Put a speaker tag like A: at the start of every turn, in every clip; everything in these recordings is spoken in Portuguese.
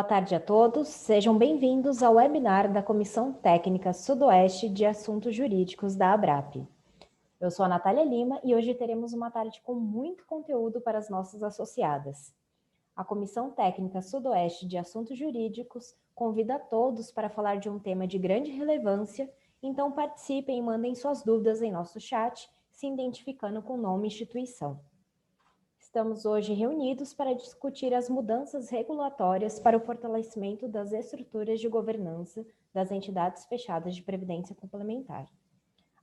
A: Boa tarde a todos, sejam bem-vindos ao webinar da Comissão Técnica Sudoeste de Assuntos Jurídicos da ABRAP. Eu sou a Natália Lima e hoje teremos uma tarde com muito conteúdo para as nossas associadas. A Comissão Técnica Sudoeste de Assuntos Jurídicos convida a todos para falar de um tema de grande relevância, então participem e mandem suas dúvidas em nosso chat, se identificando com o nome e instituição. Estamos hoje reunidos para discutir as mudanças regulatórias para o fortalecimento das estruturas de governança das entidades fechadas de previdência complementar.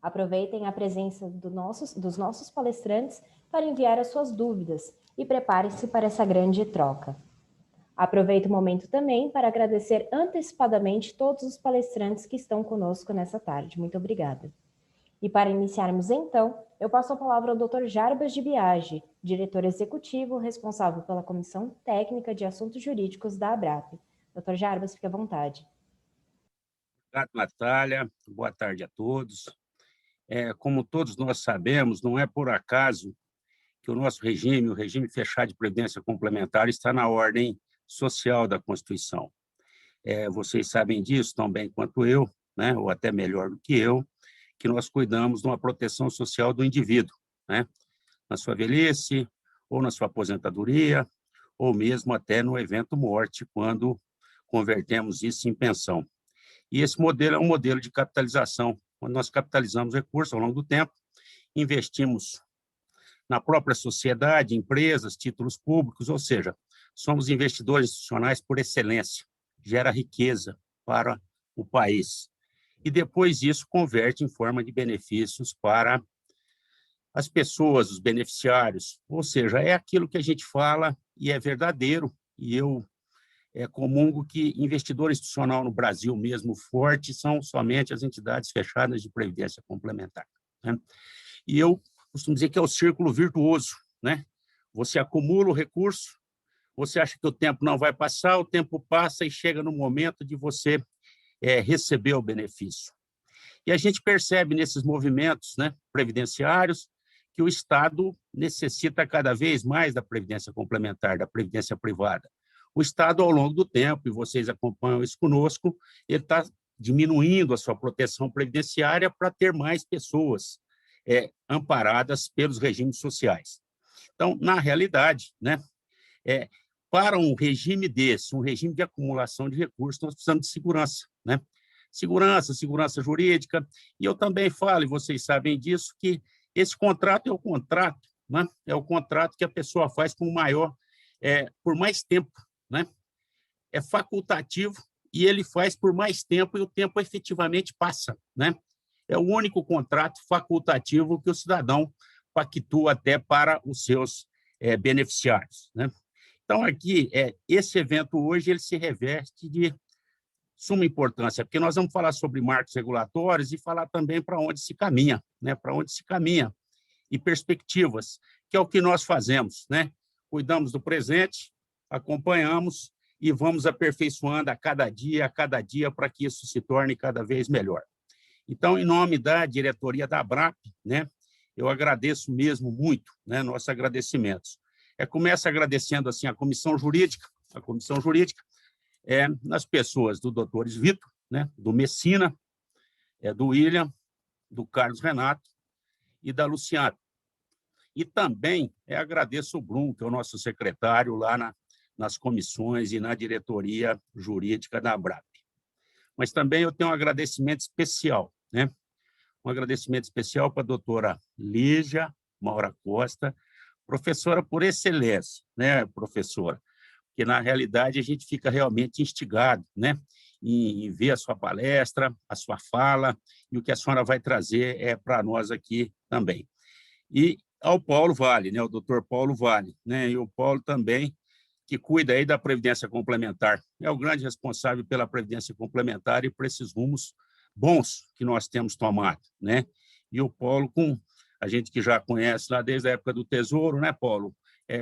A: Aproveitem a presença dos nossos palestrantes para enviar as suas dúvidas e preparem-se para essa grande troca. Aproveito o momento também para agradecer antecipadamente todos os palestrantes que estão conosco nessa tarde. Muito obrigada. E para iniciarmos então, eu passo a palavra ao Dr. Jarbas de Biagi, diretor executivo responsável pela Comissão Técnica de Assuntos Jurídicos da ABRAP. Dr. Jarbas, fique à vontade.
B: Obrigado, Natália. Boa tarde a todos. Como todos nós sabemos, não é por acaso que o nosso regime, o regime fechado de previdência complementar, está na ordem social da Constituição. Vocês sabem disso tão bem quanto eu, né, ou até melhor do que eu, que nós cuidamos de uma proteção social do indivíduo, né, na sua velhice, ou na sua aposentadoria, ou mesmo até no evento morte, quando convertemos isso em pensão. E esse modelo é um modelo de capitalização, onde nós capitalizamos recursos ao longo do tempo, investimos na própria sociedade, empresas, títulos públicos, ou seja, somos investidores institucionais por excelência, gera riqueza para o país. E depois isso converte em forma de benefícios para as pessoas, os beneficiários, ou seja, é aquilo que a gente fala e é verdadeiro, e eu comungo que investidor institucional no Brasil mesmo forte são somente as entidades fechadas de previdência complementar, né? E eu costumo dizer que é o círculo virtuoso, né? Você acumula o recurso, você acha que o tempo não vai passar, o tempo passa e chega no momento de você receber o benefício. E a gente percebe nesses movimentos, né, previdenciários que o Estado necessita cada vez mais da previdência complementar, da previdência privada. O Estado, ao longo do tempo, e vocês acompanham isso conosco, ele está diminuindo a sua proteção previdenciária para ter mais pessoas amparadas pelos regimes sociais. Então, na realidade, né, para um regime desse, um regime de acumulação de recursos, nós precisamos de segurança, né? Segurança jurídica. E eu também falo, e vocês sabem disso, que esse contrato é o contrato, né? É o contrato que a pessoa faz com por mais tempo, né? É facultativo e ele faz por mais tempo e o tempo efetivamente passa, né? É o único contrato facultativo que o cidadão pactua até para os seus beneficiários, né? Então, aqui, esse evento hoje ele se reveste de suma importância, porque nós vamos falar sobre marcos regulatórios e falar também para onde se caminha, né? Para onde se caminha e perspectivas, que é o que nós fazemos, né? Cuidamos do presente, acompanhamos e vamos aperfeiçoando a cada dia, para que isso se torne cada vez melhor. Então, em nome da diretoria da ABRAP, né, eu agradeço mesmo muito, né, nossos agradecimentos. Começo agradecendo assim, a comissão jurídica, nas pessoas do Dr. Vitor, né, do Messina, do William, do Carlos Renato e da Luciana. E também agradeço o Bruno, que é o nosso secretário lá nas comissões e na diretoria jurídica da ABRAP. Mas também eu tenho um agradecimento especial, né? Um agradecimento especial para a doutora Lígia Maura Costa, professora por excelência, né, professora? Porque, na realidade, a gente fica realmente instigado, né, em ver a sua palestra, a sua fala, e o que a senhora vai trazer para nós aqui também. E ao Paulo Vale, né, o doutor Paulo Vale, né, e o Paulo também, que cuida aí da Previdência Complementar. É o grande responsável pela Previdência Complementar e por esses rumos bons que nós temos tomado, né? E o Paulo, com a gente que já conhece lá desde a época do Tesouro, né, Paulo?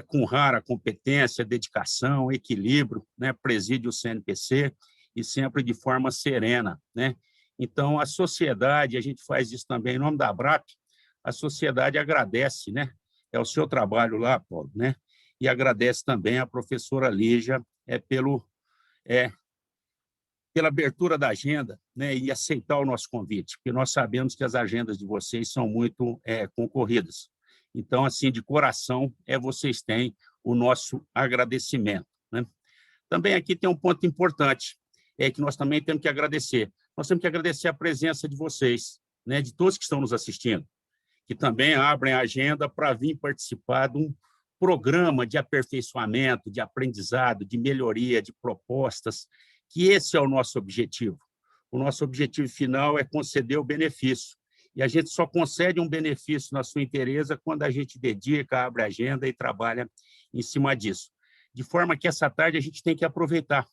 B: Com rara competência, dedicação, equilíbrio, né? Preside o CNPC e sempre de forma serena, né? Então, a sociedade, a gente faz isso também em nome da ABRAP, a sociedade agradece, né? É o seu trabalho lá, Paulo, né? E agradece também a professora Lígia pelo pela abertura da agenda, né, e aceitar o nosso convite, porque nós sabemos que as agendas de vocês são muito concorridas. Então, assim, de coração, vocês têm o nosso agradecimento, né? Também aqui tem um ponto importante, que nós também temos que agradecer. Nós temos que agradecer a presença de vocês, né, de todos que estão nos assistindo, que também abrem a agenda para vir participar de um programa de aperfeiçoamento, de aprendizado, de melhoria, de propostas, que esse é o nosso objetivo. O nosso objetivo final é conceder o benefício. E a gente só concede um benefício na sua inteireza quando a gente dedica, abre a agenda e trabalha em cima disso. De forma que essa tarde a gente tem que aproveitar.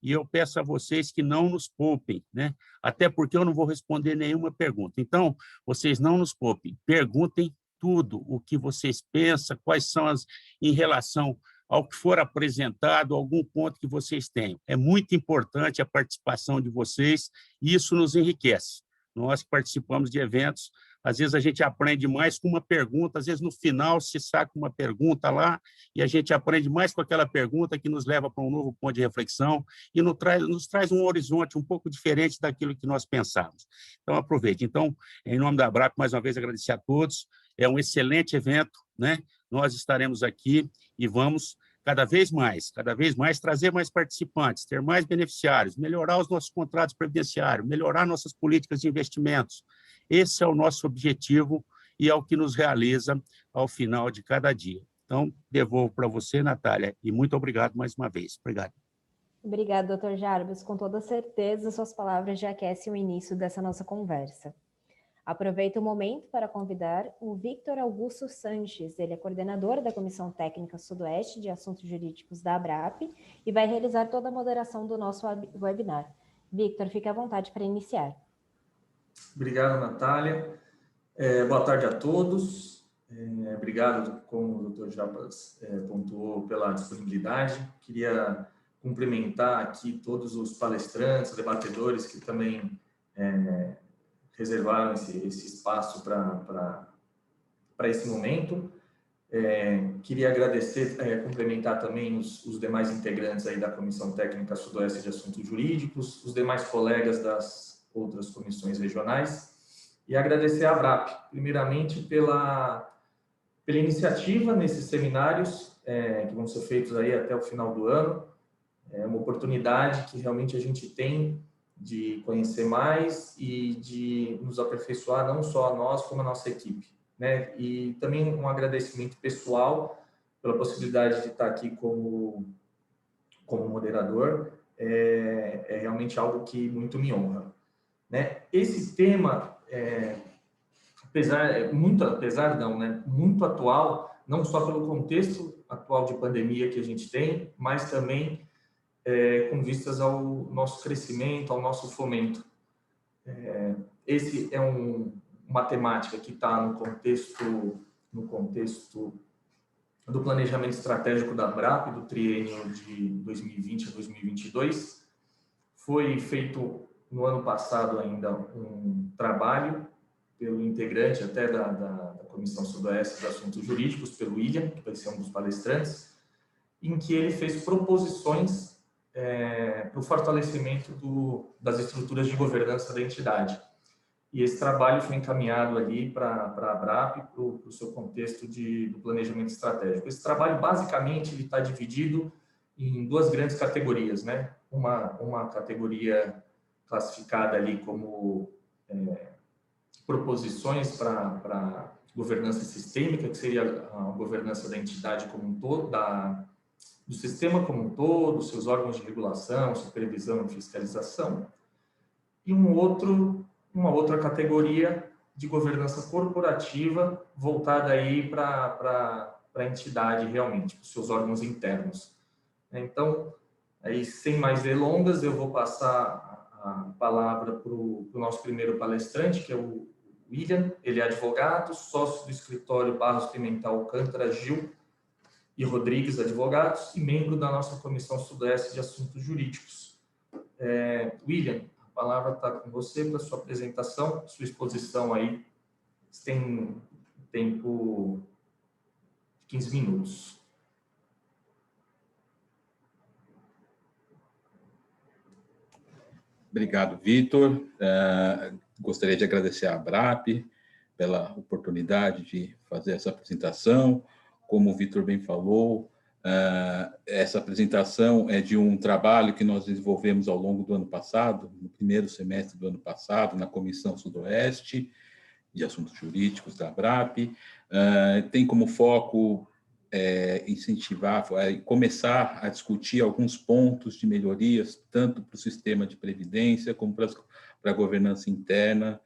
B: E eu peço a vocês que não nos poupem, né? Até porque eu não vou responder nenhuma pergunta. Então, vocês não nos poupem, perguntem tudo o que vocês pensam, quais são em relação ao que for apresentado, algum ponto que vocês tenham. É muito importante a participação de vocês e isso nos enriquece. Nós que participamos de eventos, às vezes a gente aprende mais com uma pergunta, às vezes no final se saca uma pergunta lá e a gente aprende mais com aquela pergunta que nos leva para um novo ponto de reflexão e nos traz um horizonte um pouco diferente daquilo que nós pensávamos. Então, aproveite. Então, em nome da ABRAP, mais uma vez agradecer a todos. É um excelente evento, né? Nós estaremos aqui e vamos cada vez mais trazer mais participantes, ter mais beneficiários, melhorar os nossos contratos previdenciários, melhorar nossas políticas de investimentos. Esse é o nosso objetivo e é o que nos realiza ao final de cada dia. Então, devolvo para você, Natália, e muito obrigado mais uma vez. Obrigado.
A: Obrigada, doutor Jarbas. Com toda certeza, suas palavras já aquecem o início dessa nossa conversa. Aproveito o momento para convidar o Victor Augusto Sanches, ele é coordenador da Comissão Técnica Sudoeste de Assuntos Jurídicos da ABRAP e vai realizar toda a moderação do nosso webinar. Victor, fique à vontade para iniciar.
C: Obrigado, Natália. Boa tarde a todos. Obrigado, como o Dr. Jarbas pontuou, pela disponibilidade. Queria cumprimentar aqui todos os palestrantes, debatedores que também reservaram esse espaço para esse momento. Queria agradecer, cumprimentar também os demais integrantes aí da Comissão Técnica Sudoeste de Assuntos Jurídicos, os demais colegas das outras comissões regionais, e agradecer à ABRAP, primeiramente pela iniciativa nesses seminários, que vão ser feitos aí até o final do ano. É uma oportunidade que realmente a gente tem de conhecer mais e de nos aperfeiçoar, não só a nós, como a nossa equipe, né? E também um agradecimento pessoal pela possibilidade de estar aqui como moderador. É realmente algo que muito me honra, né? Esse tema, muito atual, não só pelo contexto atual de pandemia que a gente tem, mas também com vistas ao nosso crescimento, ao nosso fomento. Esse é uma temática que está no contexto do planejamento estratégico da ABRAP, do triênio de 2020 a 2022. Foi feito no ano passado ainda um trabalho pelo integrante até da Comissão Sudoeste de Assuntos Jurídicos, pelo William, que vai ser um dos palestrantes, em que ele fez proposições para o fortalecimento das estruturas de governança da entidade. E esse trabalho foi encaminhado ali para a ABRAP, para o seu contexto do planejamento estratégico. Esse trabalho, basicamente, ele está dividido em duas grandes categorias, né? Uma categoria classificada ali como proposições para governança sistêmica, que seria a governança da entidade como um todo, do sistema como um todo, seus órgãos de regulação, supervisão e fiscalização, e uma outra categoria de governança corporativa voltada aí para a entidade realmente, para os seus órgãos internos. Então, aí, sem mais delongas, eu vou passar a palavra para o nosso primeiro palestrante, que é o William. Ele é advogado, sócio do escritório Barros Pimentel Alcântara Gil e Rodrigues Advogados e membro da nossa Comissão Sudoeste de Assuntos Jurídicos. William, a palavra está com você para sua apresentação, sua exposição aí. Você tem tempo de 15 minutos.
D: Obrigado, Vitor. Gostaria de agradecer à ABRAP pela oportunidade de fazer essa apresentação. Como o Vitor bem falou, essa apresentação é de um trabalho que nós desenvolvemos ao longo do ano passado, no primeiro semestre do ano passado, na Comissão Sudoeste de Assuntos Jurídicos da ABRAP. Tem como foco incentivar, começar a discutir alguns pontos de melhorias, tanto para o sistema de previdência como para a governança interna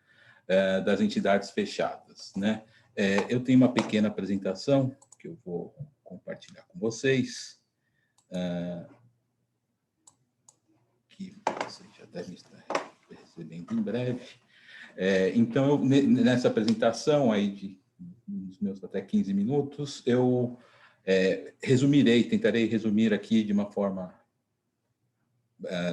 D: das entidades fechadas, né? Eu tenho uma pequena apresentação que eu vou compartilhar com vocês, que vocês já devem estar recebendo em breve. Então, nessa apresentação aí dos meus até 15 minutos, eu tentarei resumir aqui de uma forma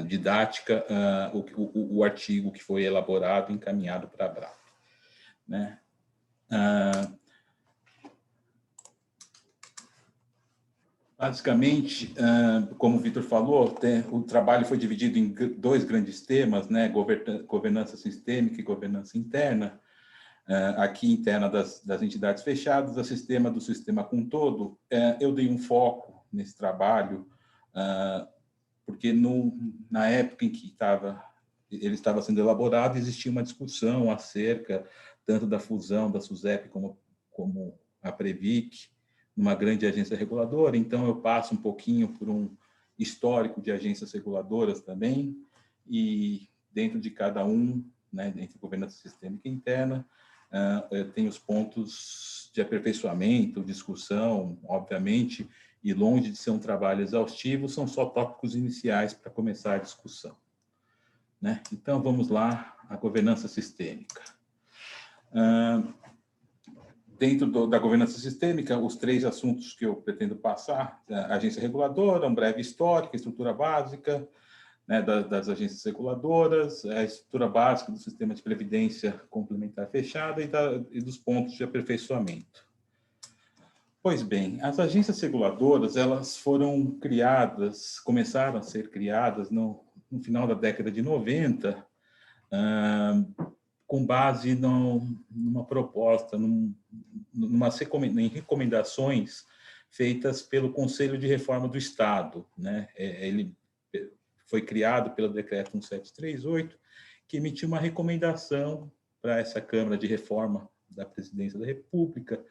D: didática o artigo que foi elaborado e encaminhado para a ABRAP, né? Basicamente, como o Vitor falou, o trabalho foi dividido em dois grandes temas, né? Governança sistêmica e governança interna. Aqui interna das entidades fechadas, do sistema como um todo. Eu dei um foco nesse trabalho, porque na época em que ele estava sendo elaborado, existia uma discussão acerca tanto da fusão da SUSEP como a Previc, numa grande agência reguladora. Então, eu passo um pouquinho por um histórico de agências reguladoras também, e dentro de cada né, dentro da governança sistêmica interna, tem os pontos de aperfeiçoamento, discussão, obviamente, e longe de ser um trabalho exaustivo, são só tópicos iniciais para começar a discussão, né? Então, vamos lá, a governança sistêmica. Dentro da governança sistêmica, os três assuntos que eu pretendo passar: a agência reguladora, um breve histórico, a estrutura básica, né, das agências reguladoras, a estrutura básica do sistema de previdência complementar fechada e dos pontos de aperfeiçoamento. Pois bem, as agências reguladoras, elas foram criadas, começaram a ser criadas no final da década de 90, com base numa proposta, em recomendações feitas pelo Conselho de Reforma do Estado, né? Ele foi criado pelo Decreto 1738, que emitiu uma recomendação para essa Câmara de Reforma da Presidência da República,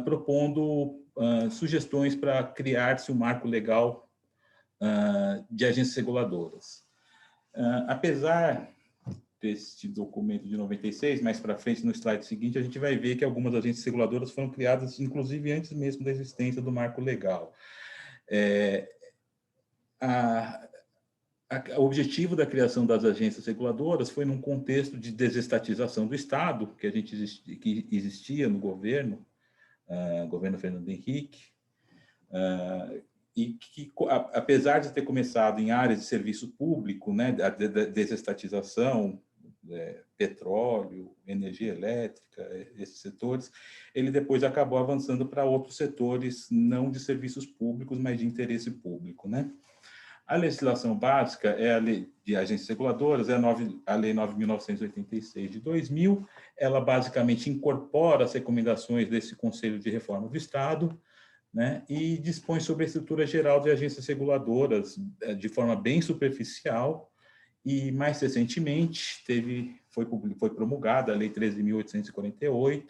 D: propondo sugestões para criar-se um marco legal de agências reguladoras. Apesar deste documento de 96, mais para frente, no slide seguinte, a gente vai ver que algumas agências reguladoras foram criadas, inclusive, antes mesmo da existência do marco legal. O objetivo da criação das agências reguladoras foi num contexto de desestatização do Estado, que existia no governo Fernando Henrique, e que, apesar de ter começado em áreas de serviço público, né, a desestatização, petróleo, energia elétrica, esses setores, ele depois acabou avançando para outros setores, não de serviços públicos, mas de interesse público, né? A legislação básica é a Lei de Agências Reguladoras, é a Lei 9.986 de 2000. Ela basicamente incorpora as recomendações desse Conselho de Reforma do Estado, né, e dispõe sobre a estrutura geral de agências reguladoras de forma bem superficial. E, mais recentemente, foi promulgada a Lei 13.848,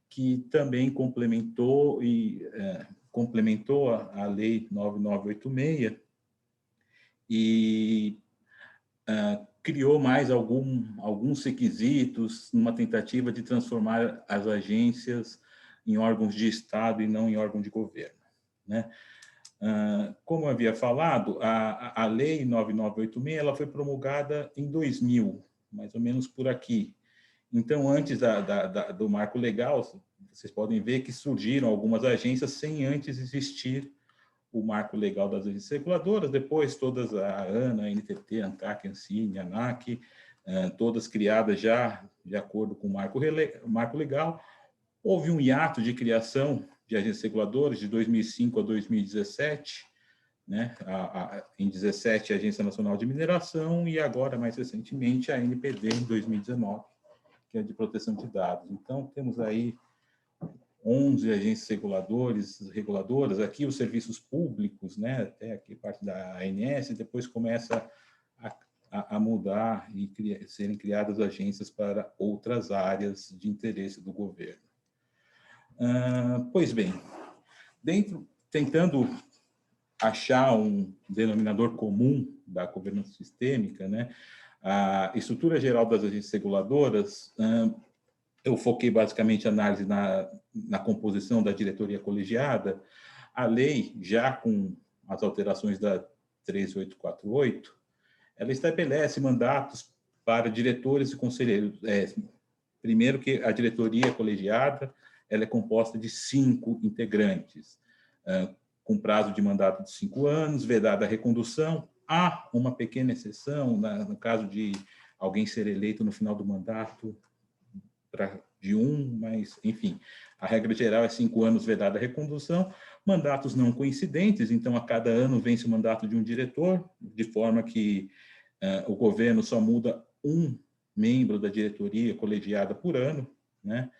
D: que também complementou a Lei 9.986, e criou mais alguns requisitos numa tentativa de transformar as agências em órgãos de Estado e não em órgão de governo, né? Como eu havia falado, a Lei 9.986 ela foi promulgada em 2000, mais ou menos por aqui. Então, antes do marco legal, vocês podem ver que surgiram algumas agências sem antes existir o marco legal das agências reguladoras. Depois, todas, a ANA, a NTT, a ANTAC, a ANSIM, a ANAC, todas criadas já de acordo com o marco legal. Houve um hiato de criação de agências reguladoras de 2005 a 2017, né? Em 17, a Agência Nacional de Mineração, e agora, mais recentemente, a ANPD, em 2019, que é de proteção de dados. Então, temos aí 11 agências reguladoras, aqui os serviços públicos, né? Até aqui parte da ANS, depois começa a mudar e serem criadas agências para outras áreas de interesse do governo. Pois bem, tentando achar um denominador comum da governança sistêmica, né? A estrutura geral das agências reguladoras, eu foquei basicamente a análise na composição da diretoria colegiada. A lei, já com as alterações da 13848, ela estabelece mandatos para diretores e conselheiros. Primeiro que a diretoria colegiada ela é composta de 5 integrantes, com prazo de mandato de 5 anos, vedada a recondução. Há uma pequena exceção, no caso de alguém ser eleito no final do mandato mas, enfim, a regra geral é 5 anos vedada a recondução, mandatos não coincidentes, então a cada ano vence o mandato de um diretor, de forma que o governo só muda um membro da diretoria colegiada por ano, né?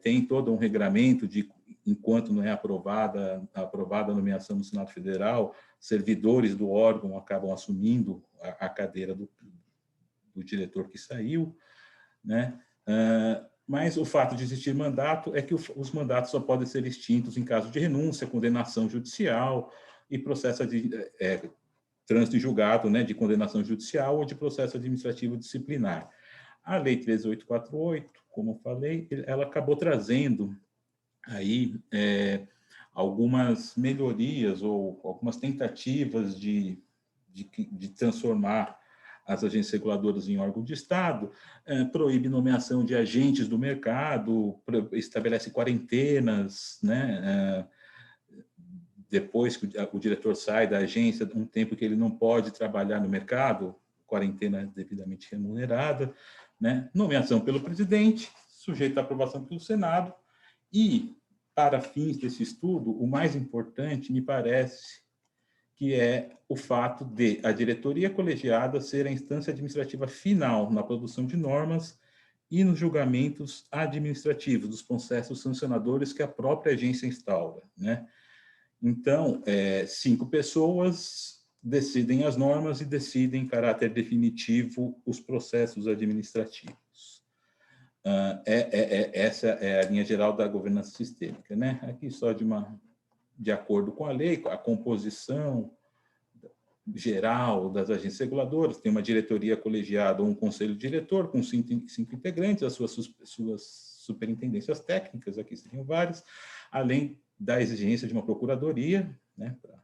D: Tem todo um regramento de, enquanto não é aprovada a nomeação no Senado Federal, servidores do órgão acabam assumindo a cadeira do diretor que saiu, né? Mas o fato de existir mandato é que os mandatos só podem ser extintos em caso de renúncia, condenação judicial e processo de trânsito em julgado, né, de condenação judicial ou de processo administrativo disciplinar. A Lei 13848, como eu falei, ela acabou trazendo aí algumas melhorias ou algumas tentativas de transformar as agências reguladoras em órgão de Estado, proíbe nomeação de agentes do mercado, estabelece quarentenas, né? Depois que o diretor sai da agência, um tempo que ele não pode trabalhar no mercado, quarentena devidamente remunerada, né? Nomeação pelo presidente, sujeito à aprovação pelo Senado, e, para fins desse estudo, o mais importante, me parece, que é o fato de a diretoria colegiada ser a instância administrativa final na produção de normas e nos julgamentos administrativos dos processos sancionadores que a própria agência instaura, né? Então, 5 pessoas decidem as normas e decidem em caráter definitivo os processos administrativos. Essa é a linha geral da governança sistêmica, né? Aqui só de acordo com a lei, a composição geral das agências reguladoras, tem uma diretoria colegiada ou um conselho diretor com 5 integrantes, as suas superintendências técnicas, aqui seriam várias, além da exigência de uma procuradoria, né, para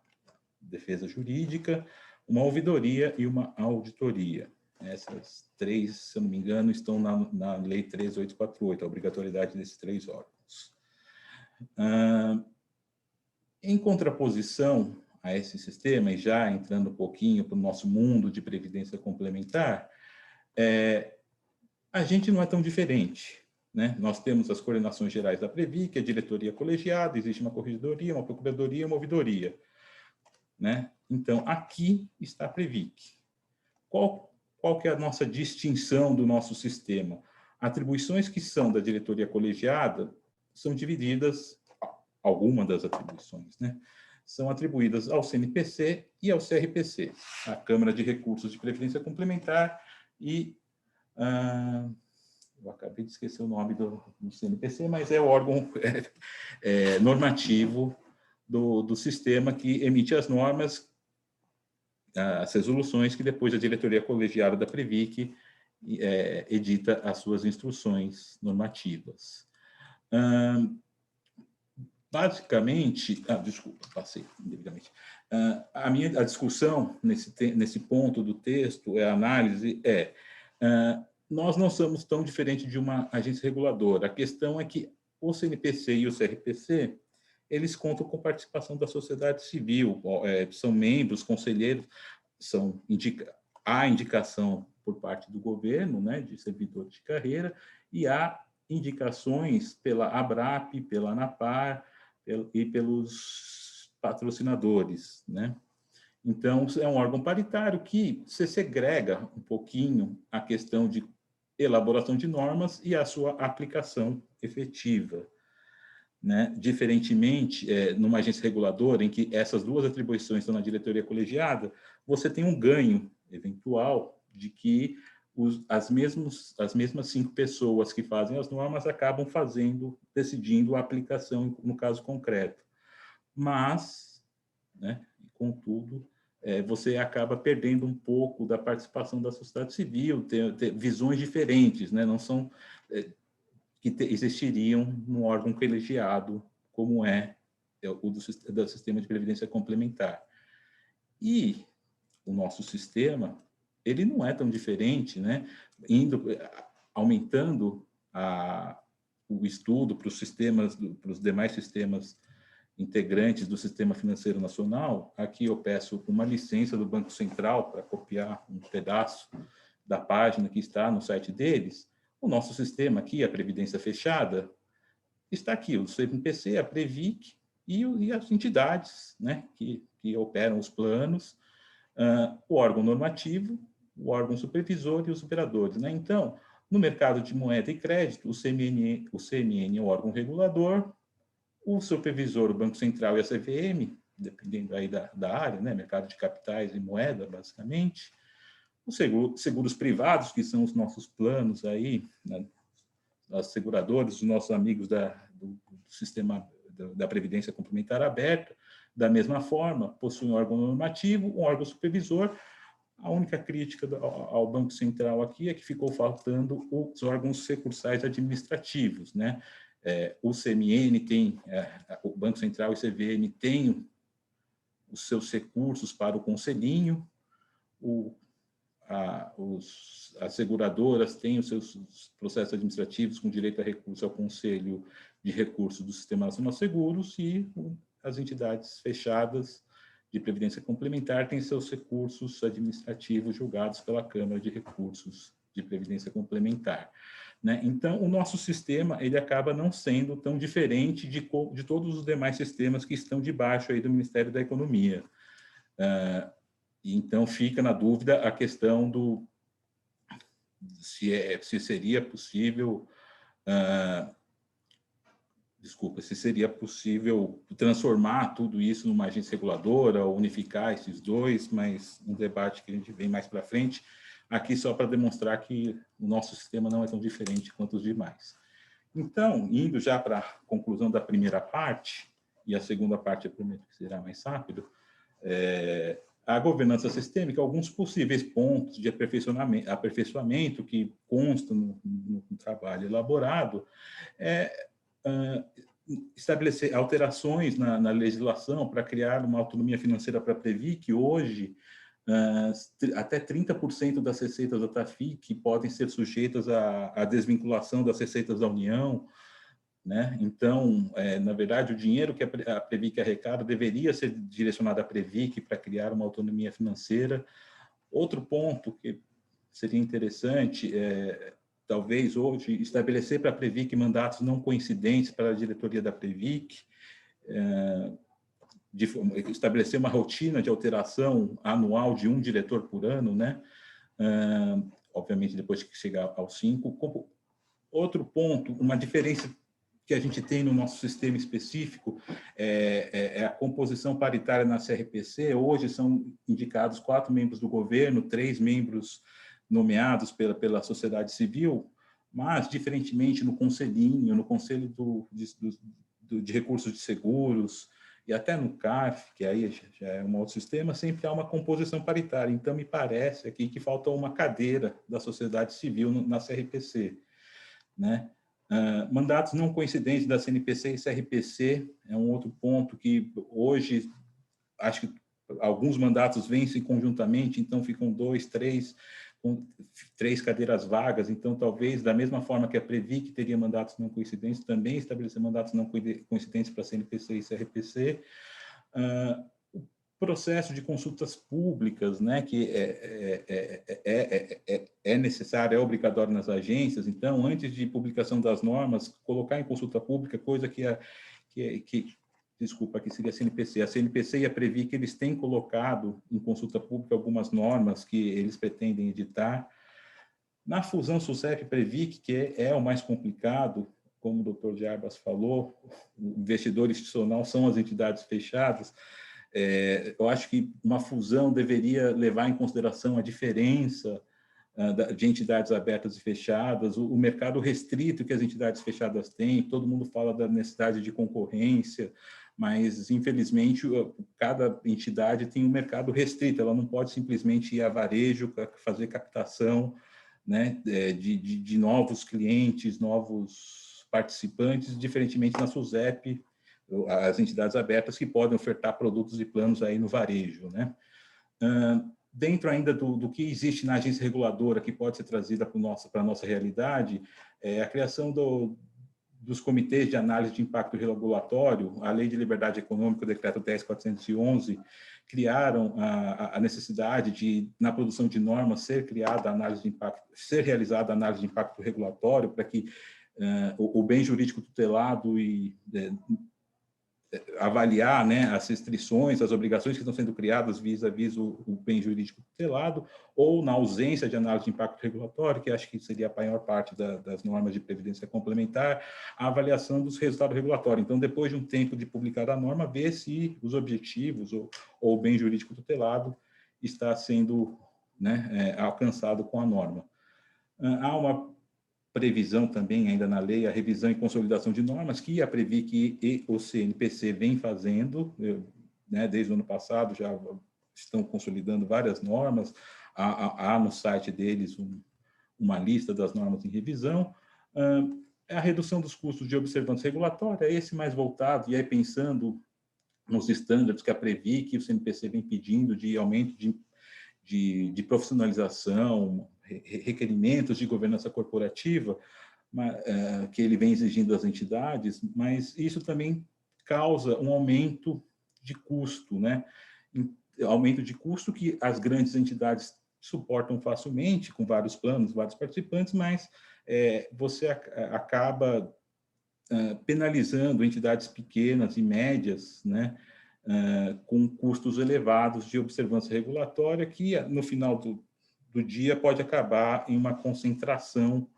D: defesa jurídica, uma ouvidoria e uma auditoria. Essas 3, se eu não me engano, estão na Lei 13848, a obrigatoriedade desses 3 órgãos. Em contraposição a esse sistema, e já entrando um pouquinho para o nosso mundo de previdência complementar, a gente não é tão diferente, né? Nós temos as coordenações gerais da Previc, a diretoria colegiada, existe uma corregedoria, uma procuradoria, uma ouvidoria, né? Então, aqui está a Previc. Qual que é a nossa distinção do nosso sistema? Atribuições que são da diretoria colegiada são divididas, algumas das atribuições, né? São atribuídas ao CNPC e ao CRPC, a Câmara de Recursos de Previdência Complementar e... eu acabei de esquecer o nome do CNPC, mas é o órgão normativo do sistema que emite as normas, as resoluções que depois a diretoria colegiada da Previc edita as suas instruções normativas. Basicamente, desculpa, passei indevidamente. A discussão nesse ponto do texto, a análise nós não somos tão diferentes de uma agência reguladora. A questão é que o CNPC e o CRPC, eles contam com participação da sociedade civil, são membros, conselheiros, há indicação por parte do governo, né, de servidores de carreira, e há indicações pela ABRAP, pela ANAPAR e pelos patrocinadores, né? Então, é um órgão paritário que se segrega um pouquinho a questão de elaboração de normas e a sua aplicação efetiva, né? Diferentemente, numa agência reguladora, em que essas duas atribuições estão na diretoria colegiada, você tem um ganho eventual de que as mesmas 5 pessoas que fazem as normas acabam decidindo a aplicação no caso concreto. Mas, né, contudo, você acaba perdendo um pouco da participação da sociedade civil, ter visões diferentes, né? Não são que existiriam num órgão colegiado, como o do sistema de previdência complementar. E o nosso sistema, ele não é tão diferente, né? Aumentando o estudo para os demais sistemas integrantes do Sistema Financeiro Nacional. Aqui eu peço uma licença do Banco Central para copiar um pedaço da página que está no site deles. O nosso sistema aqui, a Previdência Fechada, está aqui, o CNPC, a Previc e as entidades, né, que operam os planos, o órgão normativo, o órgão supervisor e os operadores, né? Então, no mercado de moeda e crédito, o CMN é o órgão regulador, o supervisor, o Banco Central e a CVM, dependendo aí da área, né, mercado de capitais e moeda, basicamente, os seguros privados, que são os nossos planos aí, né, as seguradoras, os nossos amigos do sistema da Previdência Complementar Aberta, da mesma forma, possuem um órgão normativo, um órgão supervisor. A única crítica ao Banco Central aqui é que ficou faltando os órgãos recursais administrativos, né? O CMN tem, o Banco Central e o CVM têm os seus recursos para o conselhinho, as seguradoras têm os seus processos administrativos com direito a recurso ao Conselho de Recursos do Sistema Nacional de Seguros e as entidades fechadas de Previdência Complementar têm seus recursos administrativos julgados pela Câmara de Recursos de Previdência Complementar, né? Então, o nosso sistema ele acaba não sendo tão diferente de todos os demais sistemas que estão debaixo aí do Ministério da Economia. Então, fica na dúvida a questão se seria possível, se seria possível transformar tudo isso numa agência reguladora, ou unificar esses dois, mas um debate que a gente vem mais para frente, aqui só para demonstrar que o nosso sistema não é tão diferente quanto os demais. Então, indo já para a conclusão da primeira parte, e a segunda parte eu prometo que será mais rápido, a governança sistêmica, alguns possíveis pontos de aperfeiçoamento que constam no trabalho elaborado, estabelecer alterações na legislação para criar uma autonomia financeira para a Previc. Hoje, até 30% das receitas da TAFIC podem ser sujeitas à desvinculação das receitas da União, né? Então, na verdade, o dinheiro que a Previc arrecada deveria ser direcionado à Previc para criar uma autonomia financeira. Outro ponto que seria interessante talvez hoje, estabelecer para a Previc mandatos não coincidentes para a diretoria da Previc, estabelecer uma rotina de alteração anual de um diretor por ano, né? Obviamente, depois que chegar aos 5. Outro ponto, uma diferença que a gente tem no nosso sistema específico é a composição paritária na CRPC. Hoje são indicados 4 membros do governo, 3 membros nomeados pela sociedade civil, mas, diferentemente no conselhinho, no Conselho de Recursos de Seguros e até no CARF, que aí já é um outro sistema, sempre há uma composição paritária. Então, me parece aqui que falta uma cadeira da sociedade civil na CRPC, né? Mandatos não coincidentes da CNPC e CRPC é um outro ponto que hoje acho que alguns mandatos vencem conjuntamente, então ficam 2, 3, com 3 cadeiras vagas. Então, talvez, da mesma forma que a Previc teria mandatos não coincidentes, também estabelecer mandatos não coincidentes para a CNPC e CRPC. O processo de consultas públicas, né, que é necessário, é obrigatório nas agências. Então, antes de publicação das normas, colocar em consulta pública, coisa que desculpa, aqui seria a CNPC. A CNPC e a Previc, eles têm colocado em consulta pública algumas normas que eles pretendem editar. Na fusão SUSEP-Previc, que é o mais complicado, como o Dr. Jarbas falou, o investidor institucional são as entidades fechadas. Eu acho que uma fusão deveria levar em consideração a diferença de entidades abertas e fechadas, o mercado restrito que as entidades fechadas têm. Todo mundo fala da necessidade de concorrência, mas, infelizmente, cada entidade tem um mercado restrito, ela não pode simplesmente ir a varejo, fazer captação, né, de novos clientes, novos participantes, diferentemente na SUSEP, as entidades abertas que podem ofertar produtos e planos aí no varejo, né? Dentro ainda do que existe na agência reguladora, que pode ser trazida para a nossa realidade, a criação dos comitês de análise de impacto regulatório, a Lei de Liberdade Econômica, o Decreto 10.411, criaram a necessidade de, na produção de normas, ser realizada a análise de impacto regulatório para que o bem jurídico tutelado e avaliar, né, as restrições, as obrigações que estão sendo criadas vis-à-vis o bem jurídico tutelado, ou na ausência de análise de impacto regulatório, que acho que seria a maior parte das normas de previdência complementar, a avaliação dos resultados regulatórios. Então, depois de um tempo de publicar a norma, ver se os objetivos ou o bem jurídico tutelado está sendo, né, alcançado com a norma. Há uma previsão também, ainda na lei, a revisão e consolidação de normas que a Previc e o CNPC vêm fazendo, né, desde o ano passado já estão consolidando várias normas, há no site deles uma lista das normas em revisão. A redução dos custos de observância regulatória, esse mais voltado, e aí pensando nos estándares que a Previc e o CNPC vem pedindo de aumento de profissionalização, requerimentos de governança corporativa, que ele vem exigindo das entidades, mas isso também causa um aumento de custo, né? Aumento de custo que as grandes entidades suportam facilmente, com vários planos, vários participantes, mas você acaba penalizando entidades pequenas e médias, né? Com custos elevados de observância regulatória, que no final do dia pode acabar em uma concentração,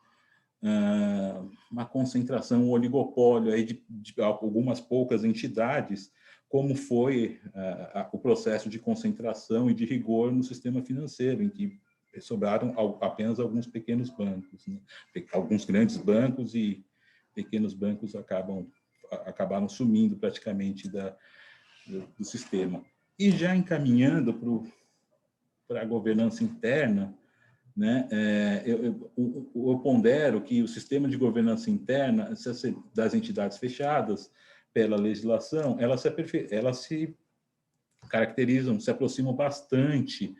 D: um oligopólio aí de algumas poucas entidades, como foi o processo de concentração e de rigor no sistema financeiro, em que sobraram apenas alguns pequenos bancos, né? Alguns grandes bancos e pequenos bancos acabaram sumindo praticamente do sistema. E já encaminhando para a governança interna, né, eu pondero que o sistema de governança interna das entidades fechadas pela legislação, elas se caracterizam, se aproximam bastante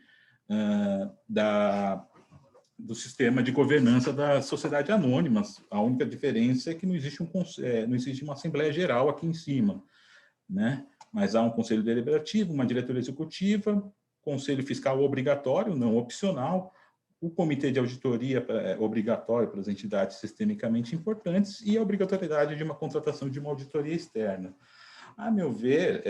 D: do sistema de governança da sociedade anônima. A única diferença é que não existe uma Assembleia Geral aqui em cima, né? Mas há um conselho deliberativo, uma diretoria executiva, conselho fiscal obrigatório, não opcional, o comitê de auditoria obrigatório para as entidades sistemicamente importantes e a obrigatoriedade de uma contratação de uma auditoria externa. A meu ver,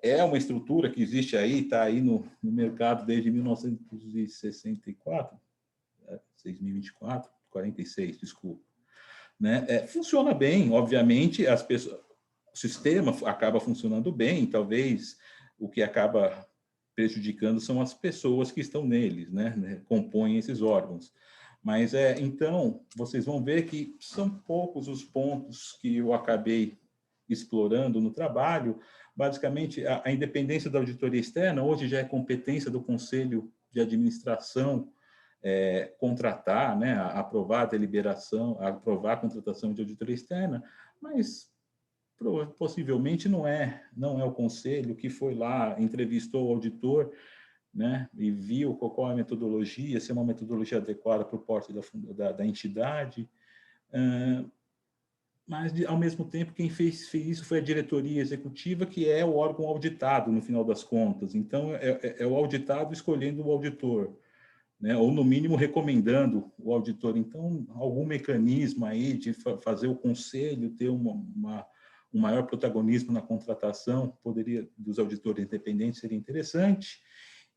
D: é uma estrutura que existe aí, está aí no mercado desde 1964, 2024, 46, desculpa. Né? Funciona bem, obviamente, o sistema acaba funcionando bem, talvez o que acaba prejudicando são as pessoas que estão neles, né? Compõem esses órgãos. Mas, então, vocês vão ver que são poucos os pontos que eu acabei explorando no trabalho. Basicamente, a independência da auditoria externa, hoje já é competência do Conselho de Administração contratar, né? Aprovar a deliberação, aprovar a contratação de auditoria externa, mas possivelmente não é o conselho que foi lá, entrevistou o auditor, né, e viu qual é a metodologia, se é uma metodologia adequada para o porte da entidade, mas, ao mesmo tempo, quem fez isso foi a diretoria executiva, que é o órgão auditado, no final das contas. Então, é o auditado escolhendo o auditor, né, ou, no mínimo, recomendando o auditor. Então, algum mecanismo aí de fazer o conselho ter um maior protagonismo na contratação dos auditores independentes seria interessante.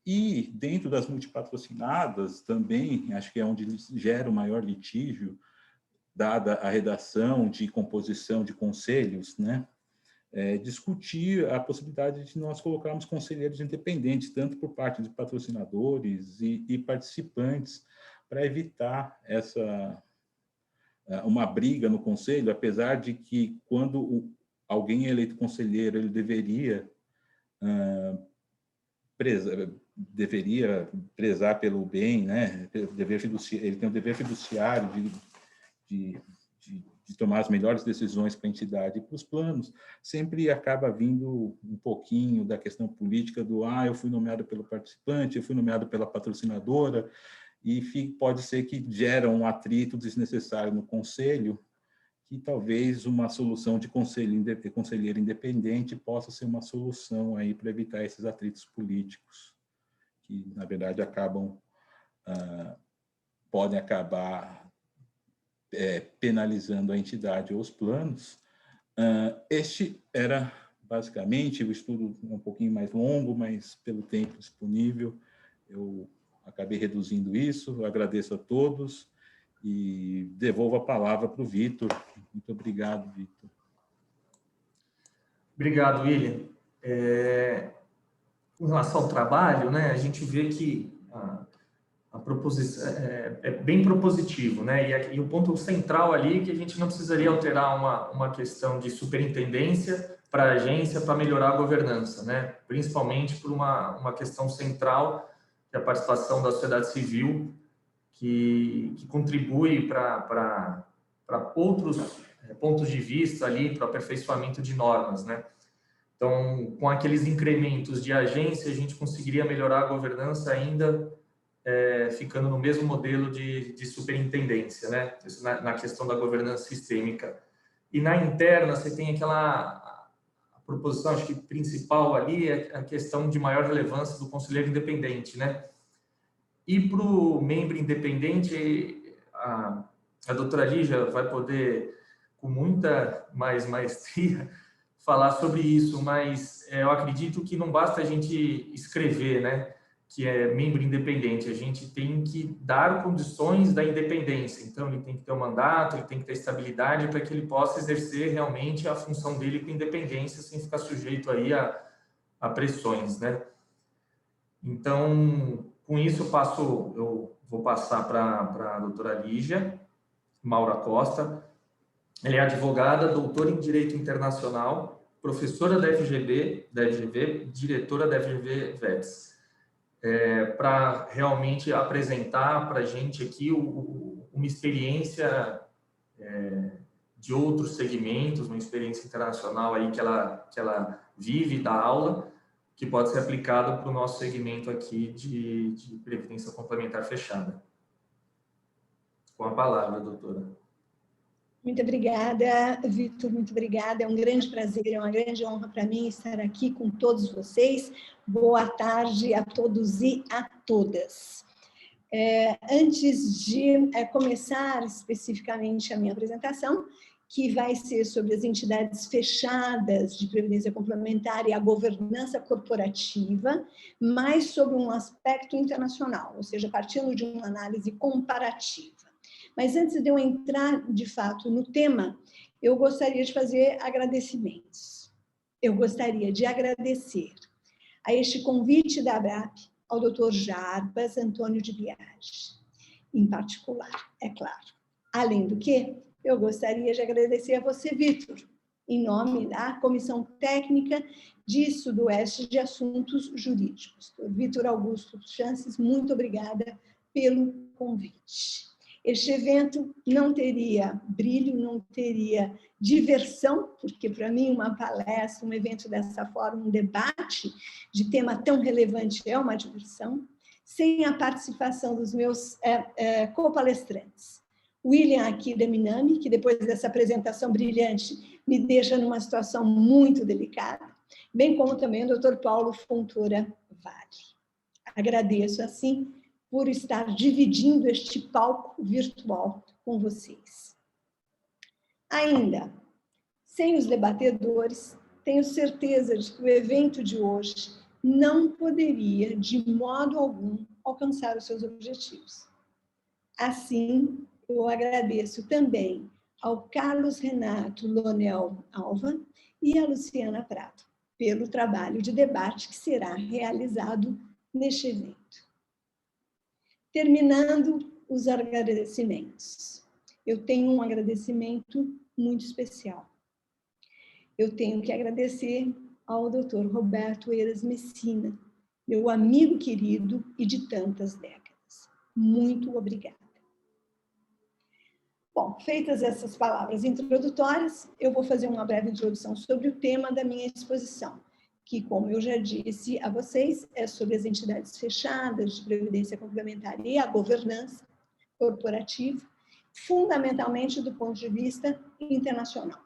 D: E dentro das multipatrocinadas também, acho que é onde gera o maior litígio, dada a redação de composição de conselhos, né? Discutir a possibilidade de nós colocarmos conselheiros independentes, tanto por parte de patrocinadores e participantes, para evitar uma briga no conselho, apesar de que, quando alguém é eleito conselheiro, ele deveria prezar pelo bem, né? Ele tem o dever fiduciário de tomar as melhores decisões para a entidade e para os planos. Sempre acaba vindo um pouquinho da questão política do eu fui nomeado pelo participante, eu fui nomeado pela patrocinadora, e pode ser que gera um atrito desnecessário no conselho, que talvez uma solução de conselheiro independente possa ser uma solução aí para evitar esses atritos políticos, que, na verdade, podem acabar penalizando a entidade ou os planos. Este era, basicamente, o estudo um pouquinho mais longo, mas pelo tempo disponível, eu acabei reduzindo isso. Eu agradeço a todos e devolvo a palavra para o Vitor. Muito obrigado, Vitor.
C: Obrigado, William. Com relação ao trabalho, né, a gente vê que a proposição é bem propositivo, né? E o ponto central ali é que a gente não precisaria alterar uma questão de superintendência para a agência para melhorar a governança, né? Principalmente por uma questão central, que é a participação da sociedade civil, que contribui para outros pontos de vista ali, para o aperfeiçoamento de normas, né? Então, com aqueles incrementos de agência, a gente conseguiria melhorar a governança ainda ficando no mesmo modelo de superintendência, né? Isso na questão da governança sistêmica. E na interna, você tem a proposição, acho que principal ali, é a questão de maior relevância do conselheiro independente, né? E para o membro independente, a doutora Lígia vai poder, com muita mais maestria, falar sobre isso, mas eu acredito que não basta a gente escrever, né, que é membro independente, a gente tem que dar condições da independência. Então, ele tem que ter um mandato, ele tem que ter estabilidade para que ele possa exercer realmente a função dele com independência, sem ficar sujeito aí a pressões, né? Então, com isso, eu vou passar para a doutora Lígia Maura Costa. Ela é advogada, doutora em Direito Internacional, professora da FGV, diretora da FGV VETS, para realmente apresentar para a gente aqui uma experiência de outros segmentos, uma experiência internacional aí que ela vive e dá aula, que pode ser aplicado para o nosso segmento aqui de previdência complementar fechada. Com a palavra, doutora.
E: Muito obrigada, Vitor, muito obrigada. É um grande prazer, é uma grande honra para mim estar aqui com todos vocês. Boa tarde a todos e a todas. Antes de começar especificamente a minha apresentação, que vai ser sobre as entidades fechadas de previdência complementar e a governança corporativa, mas sobre um aspecto internacional, ou seja, partindo de uma análise comparativa. Mas antes de eu entrar, de fato, no tema, eu gostaria de fazer agradecimentos. Eu gostaria de agradecer a este convite da ABRAP ao Dr. Jarbas Antônio de Biagi, em particular, é claro. Além do que, eu gostaria de agradecer a você, Vitor, em nome da Comissão Técnica de Sudoeste de Assuntos Jurídicos. Vitor Augusto Chances, muito obrigada pelo convite. Este evento não teria brilho, não teria diversão, porque para mim uma palestra, um evento dessa forma, um debate de tema tão relevante é uma diversão, sem a participação dos meus copalestrantes. William Akida Minami, que depois dessa apresentação brilhante me deixa numa situação muito delicada, bem como também o Dr. Paulo Fontoura Vale. Agradeço, assim, por estar dividindo este palco virtual com vocês. Ainda, Sem os debatedores, tenho certeza de que o evento de hoje não poderia, de modo algum, alcançar os seus objetivos. Assim, eu agradeço também ao Carlos Renato Lonel Alva e à Luciana Prado pelo trabalho de debate que será realizado neste evento. Terminando os agradecimentos. Eu tenho um agradecimento muito especial. Eu tenho que agradecer ao Dr. Roberto Eiras Messina, meu amigo querido e de tantas décadas. Muito obrigada. Bom, feitas essas palavras introdutórias, eu vou fazer uma breve introdução sobre o tema da minha exposição, que, como eu já disse a vocês, é sobre as entidades fechadas de previdência complementar e a governança corporativa, fundamentalmente do ponto de vista internacional.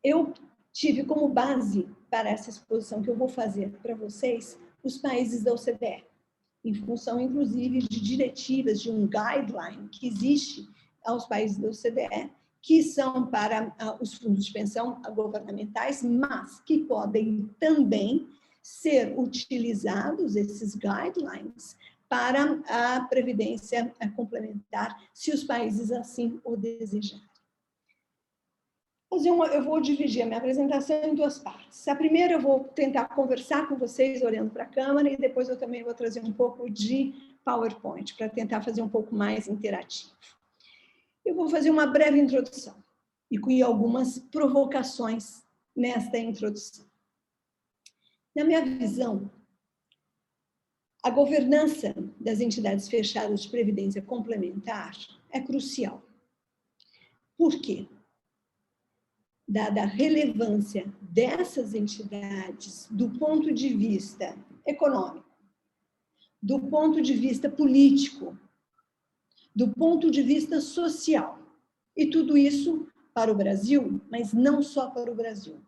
E: Eu tive como base para essa exposição que eu vou fazer para vocês os países da OCDE, em função, inclusive, de diretivas, de um guideline que existe aos países da OCDE, que são para os fundos de pensão governamentais, mas que podem também ser utilizados, esses guidelines, para a previdência complementar, se os países assim o desejarem. Eu vou dividir a minha apresentação em duas partes. A primeira eu vou tentar conversar com vocês, olhando para a câmera, e depois eu também vou trazer um pouco de PowerPoint, para tentar fazer um pouco mais interativo. Eu vou fazer uma breve introdução e com algumas provocações nesta introdução. Na minha visão, a governança das entidades fechadas de previdência complementar é crucial. Por quê? Dada a relevância dessas entidades do ponto de vista econômico, do ponto de vista político, do ponto de vista social. E tudo isso para o Brasil, mas não só para o Brasil,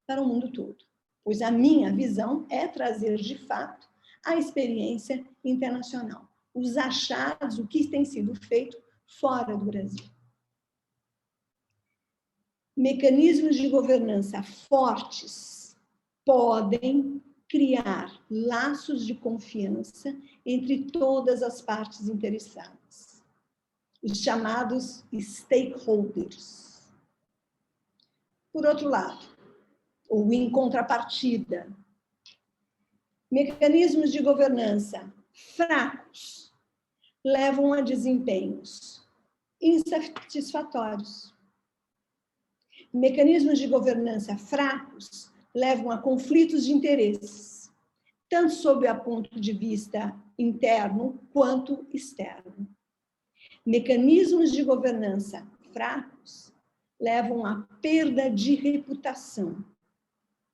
E: para o mundo todo. Pois a minha visão é trazer, de fato, a experiência internacional, os achados, o que tem sido feito fora do Brasil. Mecanismos de governança fortes podem criar laços de confiança entre todas as partes interessadas, os chamados stakeholders. Por outro lado, ou em contrapartida, mecanismos de governança fracos levam a desempenhos insatisfatórios. Mecanismos de governança fracos levam a conflitos de interesses, tanto sob o ponto de vista interno quanto externo. Mecanismos de governança fracos levam à perda de reputação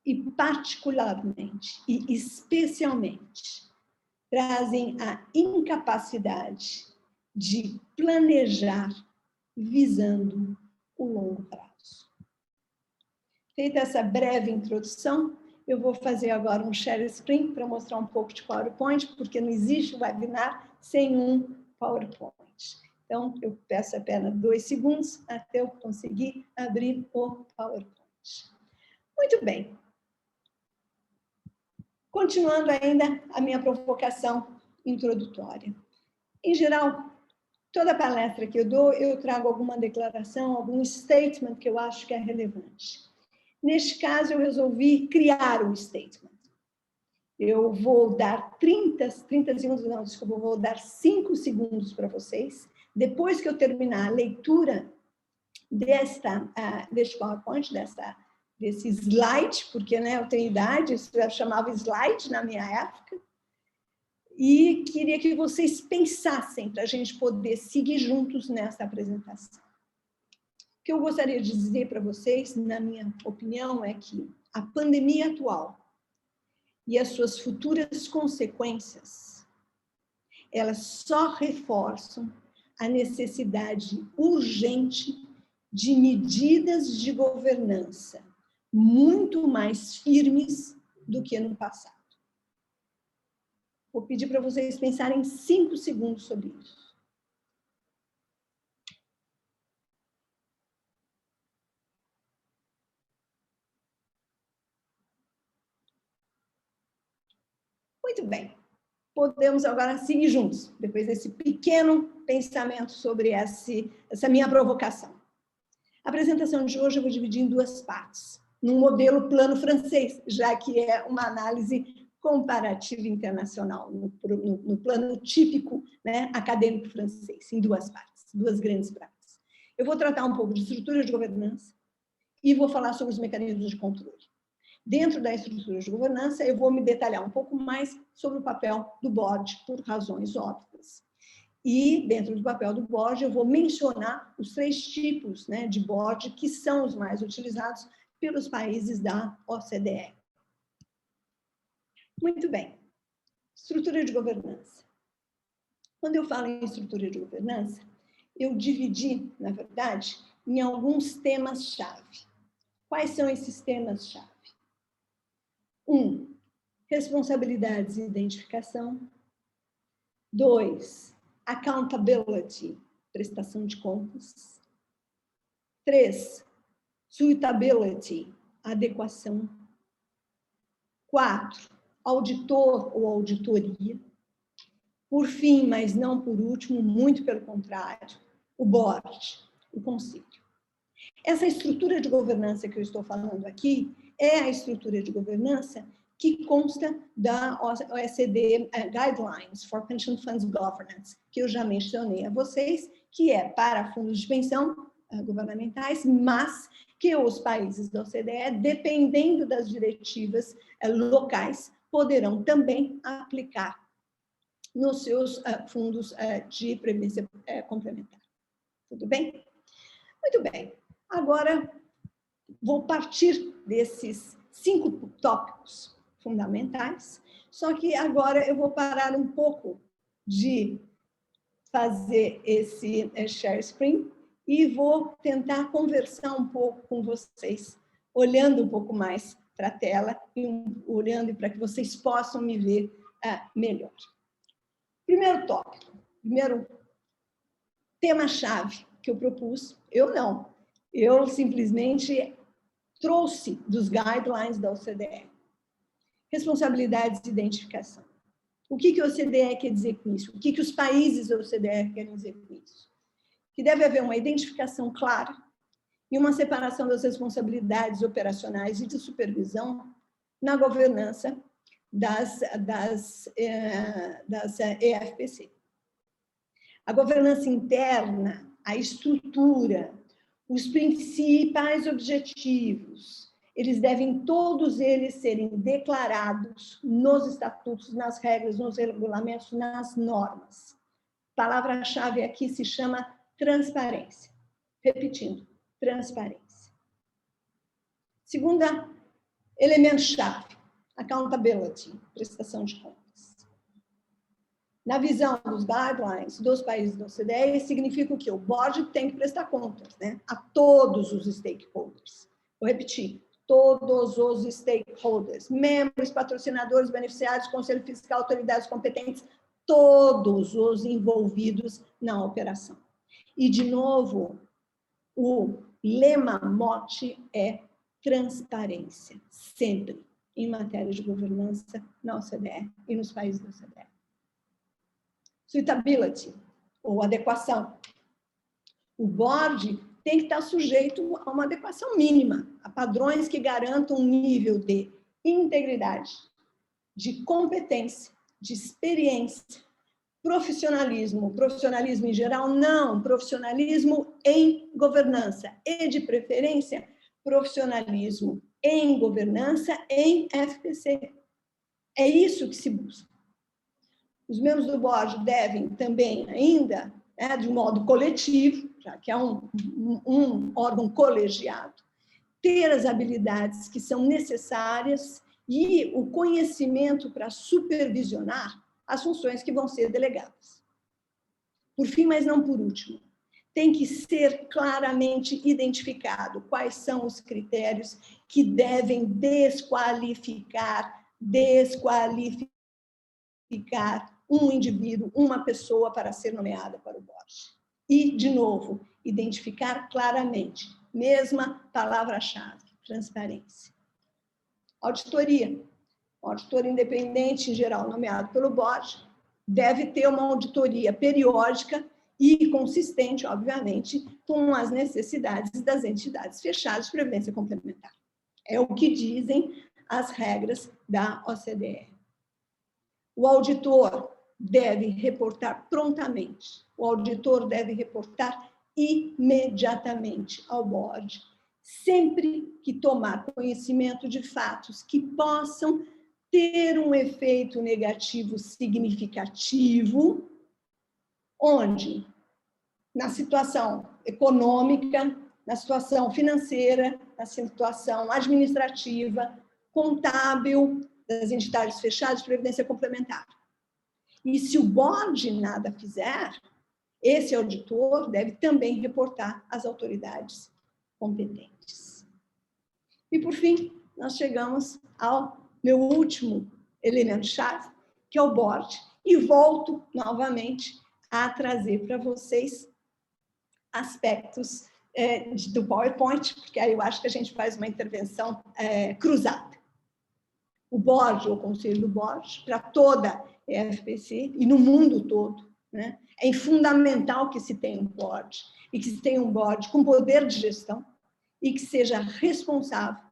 E: e, particularmente e especialmente, trazem a incapacidade de planejar visando o longo prazo. Feita essa breve introdução, eu vou fazer agora um share screen para mostrar um pouco de PowerPoint, porque não existe webinar sem um PowerPoint. Então, eu peço apenas 2 segundos até eu conseguir abrir o PowerPoint. Muito bem. Continuando ainda a minha provocação introdutória. Em geral, toda palestra que eu dou, eu trago alguma declaração, algum statement que eu acho que é relevante. Neste caso, eu resolvi criar um statement. Eu vou dar 30 segundos, não, desculpa, eu vou dar 5 segundos para vocês. Depois que eu terminar a leitura deste PowerPoint, desse slide, porque né, eu tenho idade, isso eu chamava slide na minha época, e queria que vocês pensassem para a gente poder seguir juntos nessa apresentação. O que eu gostaria de dizer para vocês, na minha opinião, é que a pandemia atual e as suas futuras consequências, elas só reforçam a necessidade urgente de medidas de governança muito mais firmes do que no passado. Vou pedir para vocês pensarem 5 segundos sobre isso. Muito bem. Podemos agora seguir juntos, depois desse pequeno pensamento sobre essa minha provocação. A apresentação de hoje eu vou dividir em duas partes, num modelo plano francês, já que é uma análise comparativa internacional, no plano típico, né, acadêmico francês, em duas partes, duas grandes partes. Eu vou tratar um pouco de estrutura de governança e vou falar sobre os mecanismos de controle. Dentro da estrutura de governança, eu vou me detalhar um pouco mais sobre o papel do board, por razões óbvias. E, dentro do papel do board, eu vou mencionar os 3 tipos, né, de board que são os mais utilizados pelos países da OCDE. Muito bem. Estrutura de governança. Quando eu falo em estrutura de governança, eu dividi, na verdade, em alguns temas-chave. Quais são esses temas-chave? 1. Responsabilidades e identificação. 2. Accountability, prestação de contas. 3. Suitability, adequação. 4. Auditor ou auditoria. Por fim, mas não por último, muito pelo contrário, o board, o conselho. Essa estrutura de governança que eu estou falando aqui é a estrutura de governança que consta da OECD Guidelines for Pension Funds Governance, que eu já mencionei a vocês, que é para fundos de pensão governamentais, mas que os países da OCDE, dependendo das diretivas locais, poderão também aplicar nos seus fundos de previdência complementar. Tudo bem? Muito bem. Agora, vou partir desses 5 tópicos fundamentais, só que agora eu vou parar um pouco de fazer esse share screen e vou tentar conversar um pouco com vocês, olhando um pouco mais para a tela e olhando para que vocês possam me ver melhor. Primeiro tópico, primeiro tema-chave que eu propus, eu simplesmente trouxe dos guidelines da OCDE. Responsabilidades de identificação. O que a OCDE quer dizer com isso? O que os países da OCDE querem dizer com isso? Que deve haver uma identificação clara e uma separação das responsabilidades operacionais e de supervisão na governança das EFPC. A governança interna, a estrutura, os principais objetivos, eles devem todos eles serem declarados nos estatutos, nas regras, nos regulamentos, nas normas. A palavra-chave aqui se chama transparência. Repetindo, transparência. Segunda elemento-chave, accountability, prestação de contas. Na visão dos guidelines dos países da OCDE, significa o quê? O board tem que prestar contas, né, a todos os stakeholders. Vou repetir, todos os stakeholders, membros, patrocinadores, beneficiários, conselho fiscal, autoridades competentes, todos os envolvidos na operação. E, de novo, o lema mote é transparência, sempre, em matéria de governança na OCDE e nos países da OCDE. Suitability, ou adequação. O board tem que estar sujeito a uma adequação mínima, a padrões que garantam um nível de integridade, de competência, de experiência, profissionalismo em geral, não, profissionalismo em governança e, de preferência, profissionalismo em governança em FPC. É isso que se busca. Os membros do board devem também ainda, né, de modo coletivo, já que é um órgão colegiado, ter as habilidades que são necessárias e o conhecimento para supervisionar as funções que vão ser delegadas. Por fim, mas não por último, tem que ser claramente identificado quais são os critérios que devem desqualificar um indivíduo, uma pessoa para ser nomeada para o board. E, de novo, identificar claramente, mesma palavra-chave, transparência. Auditoria. O auditor independente, em geral, nomeado pelo board, deve ter uma auditoria periódica e consistente, obviamente, com as necessidades das entidades fechadas de previdência complementar. É o que dizem as regras da OCDE. O auditor deve reportar prontamente, o auditor deve reportar imediatamente ao board, sempre que tomar conhecimento de fatos que possam ter um efeito negativo significativo, onde, na situação econômica, na situação financeira, na situação administrativa, contábil das entidades fechadas de previdência complementar. E se o board nada fizer, esse auditor deve também reportar às autoridades competentes. E, por fim, nós chegamos ao meu último elemento-chave, que é o board, e volto novamente a trazer para vocês aspectos do PowerPoint, porque aí eu acho que a gente faz uma intervenção cruzada. O board, o conselho do board, para toda a FPC e no mundo todo, né, é fundamental que se tenha um board, e que se tenha um board com poder de gestão e que seja responsável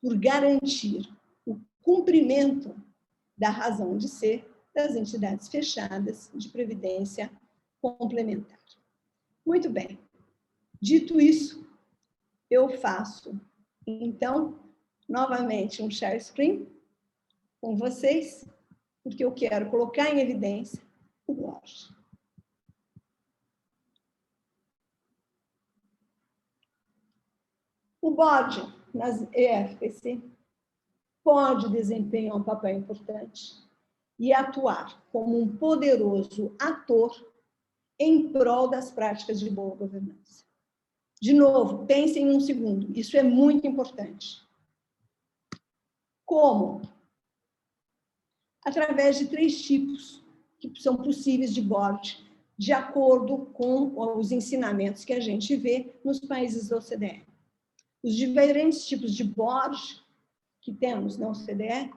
E: por garantir o cumprimento da razão de ser das entidades fechadas de previdência complementar. Muito bem. Dito isso, eu faço, então, novamente um share screen com vocês, porque eu quero colocar em evidência o board. O board nas EFPC pode desempenhar um papel importante e atuar como um poderoso ator em prol das práticas de boa governança. De novo, pensem um segundo, isso é muito importante. Como? Através de 3 tipos que são possíveis de board, de acordo com os ensinamentos que a gente vê nos países da OCDE. Os diferentes tipos de board que temos na OCDE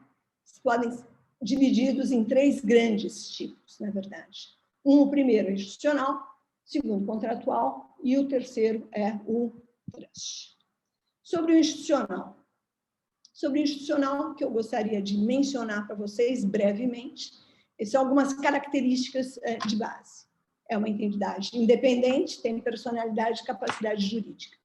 E: podem ser divididos em 3 grandes tipos, na verdade. O primeiro é institucional, o segundo contratual e o terceiro é o trust. Sobre o institucional. Sobre o institucional, que eu gostaria de mencionar para vocês brevemente, são algumas características de base. É uma entidade independente, tem personalidade e capacidade jurídica.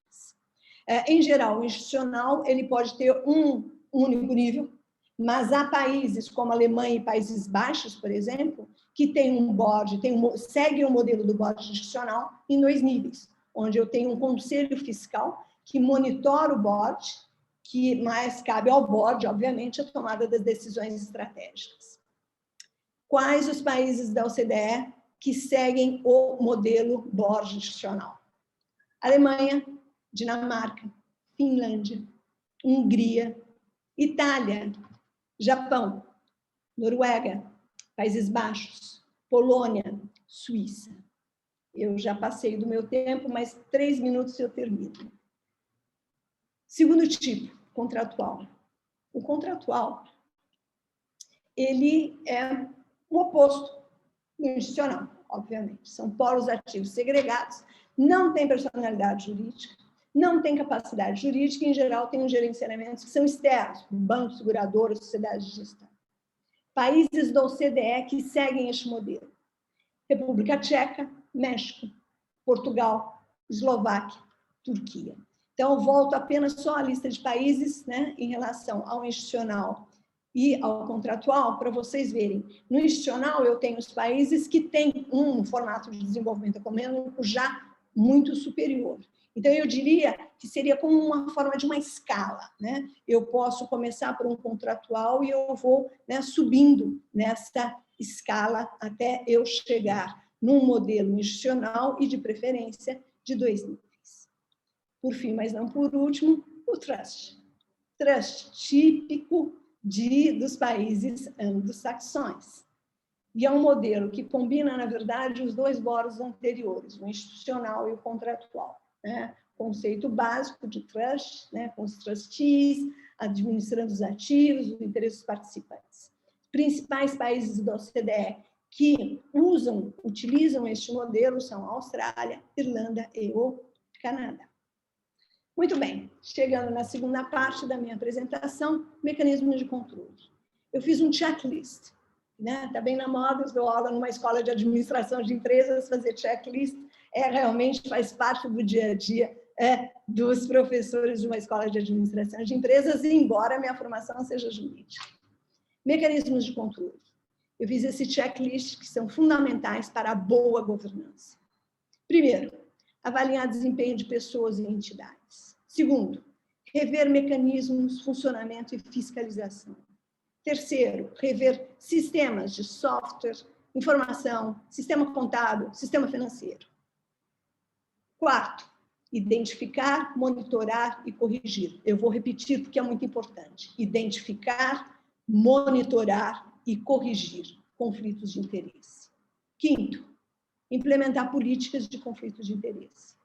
E: Em geral, o institucional ele pode ter um único nível, mas há países como a Alemanha e Países Baixos, por exemplo, que tem um board, segue o modelo do board institucional em 2 níveis, onde eu tenho um conselho fiscal que monitora o board, que mais cabe ao board, obviamente, a tomada das decisões estratégicas. Quais os países da OCDE que seguem o modelo board institucional? Alemanha, Dinamarca, Finlândia, Hungria, Itália, Japão, Noruega, Países Baixos, Polônia, Suíça. Eu já passei do meu tempo, mas 3 minutos eu termino. Segundo tipo, contratual. O contratual, ele é o oposto do institucional, obviamente. São polos ativos segregados, não tem personalidade jurídica, não tem capacidade jurídica, em geral, tem gerenciamentos que são externos, bancos, seguradoras, sociedades de gestão. Países da OCDE que seguem este modelo. República Tcheca, México, Portugal, Eslováquia, Turquia. Então, eu volto apenas só à lista de países, né, em relação ao institucional e ao contratual, para vocês verem. No institucional, eu tenho os países que têm um formato de desenvolvimento econômico já muito superior. Então, eu diria que seria como uma forma de uma escala, né? Eu posso começar por um contratual e eu vou, né, subindo nessa escala até eu chegar num modelo institucional e, de preferência, de 2 níveis. Por fim, mas não por último, o trust. Trust típico dos países anglo-saxões. E é um modelo que combina, na verdade, os 2 boards anteriores, o institucional e o contratual. Né? Conceito básico de trust, né? Com os trustees, administrando os ativos, os interesses dos participantes. Principais países da OCDE que utilizam este modelo são a Austrália, Irlanda e o Canadá. Muito bem, chegando na segunda parte da minha apresentação, mecanismos de controle. Eu fiz um checklist, né? Está bem na moda, eu dou aula numa escola de administração de empresas, fazer checklist realmente faz parte do dia a dia dos professores de uma escola de administração de empresas, embora a minha formação seja jurídica. Mecanismos de controle. Eu fiz esse checklist que são fundamentais para a boa governança. Primeiro, avaliar desempenho de pessoas e entidades. Segundo, rever mecanismos, funcionamento e fiscalização. Terceiro, rever sistemas de software, informação, sistema contábil, sistema financeiro. Quarto, identificar, monitorar e corrigir. Eu vou repetir porque é muito importante. Identificar, monitorar e corrigir conflitos de interesse. Quinto, implementar políticas de conflitos de interesse.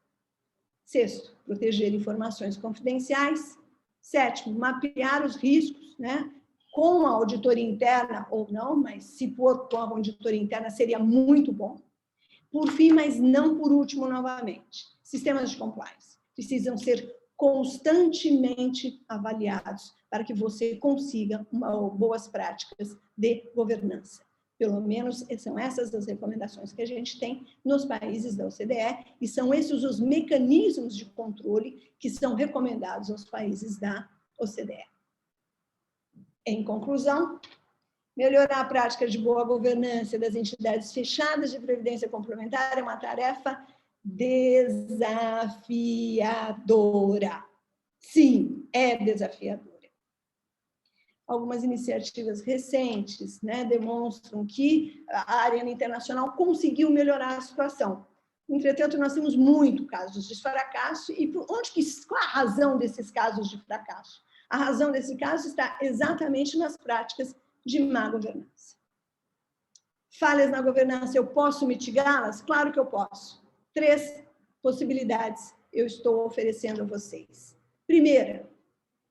E: Sexto, proteger informações confidenciais. Sétimo, mapear os riscos, né? Com a auditoria interna ou não, mas se for com a auditoria interna seria muito bom. Por fim, mas não por último, novamente, sistemas de compliance precisam ser constantemente avaliados para que você consiga boas práticas de governança. Pelo menos são essas as recomendações que a gente tem nos países da OCDE e são esses os mecanismos de controle que são recomendados aos países da OCDE. Em conclusão, melhorar a prática de boa governança das entidades fechadas de previdência complementar é uma tarefa desafiadora. Sim, é desafiadora. Algumas iniciativas recentes, né, demonstram que a área internacional conseguiu melhorar a situação. Entretanto, nós temos muitos casos de fracasso e qual a razão desses casos de fracasso? A razão desse caso está exatamente nas práticas de má governança. Falhas na governança, eu posso mitigá-las? Claro que eu posso. 3 possibilidades eu estou oferecendo a vocês. Primeira,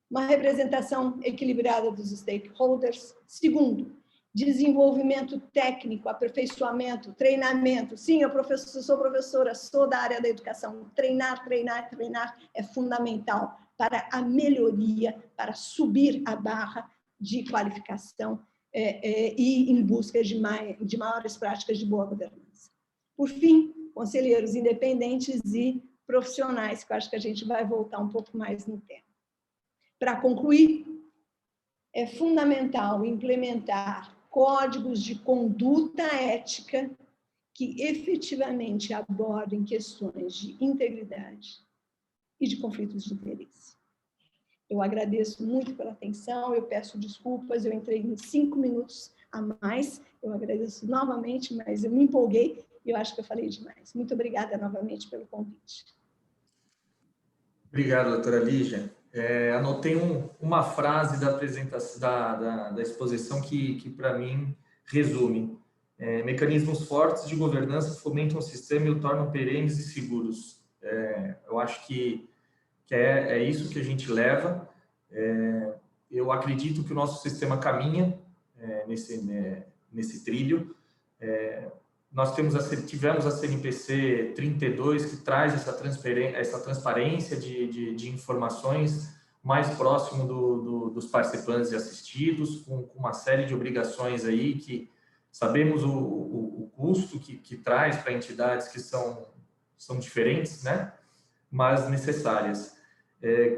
E: uma representação equilibrada dos stakeholders. Segundo, desenvolvimento técnico, aperfeiçoamento, treinamento. Sim, eu sou professora, sou da área da educação. Treinar é fundamental para a melhoria, para subir a barra de qualificação e em busca de maiores práticas de boa governança. Por fim, conselheiros independentes e profissionais, que eu acho que a gente vai voltar um pouco mais no tema. Para concluir, é fundamental implementar códigos de conduta ética que efetivamente abordem questões de integridade e de conflitos de interesse. Eu agradeço muito pela atenção, eu peço desculpas, eu entrei em 5 minutos a mais, eu agradeço novamente, mas eu me empolguei e eu acho que eu falei demais. Muito obrigada novamente pelo convite.
C: Obrigado, doutora Lígia. Anotei uma frase da apresentação, da exposição que para mim, resume. Mecanismos fortes de governança fomentam o sistema e o tornam perenes e seguros. Eu acho que é isso que a gente leva. Eu acredito que o nosso sistema caminha nesse trilho. Nós tivemos a CNPC 32, que traz essa transparência de informações mais próximo dos participantes e assistidos, com uma série de obrigações aí que sabemos o custo que traz para entidades que são diferentes, né? Mas necessárias.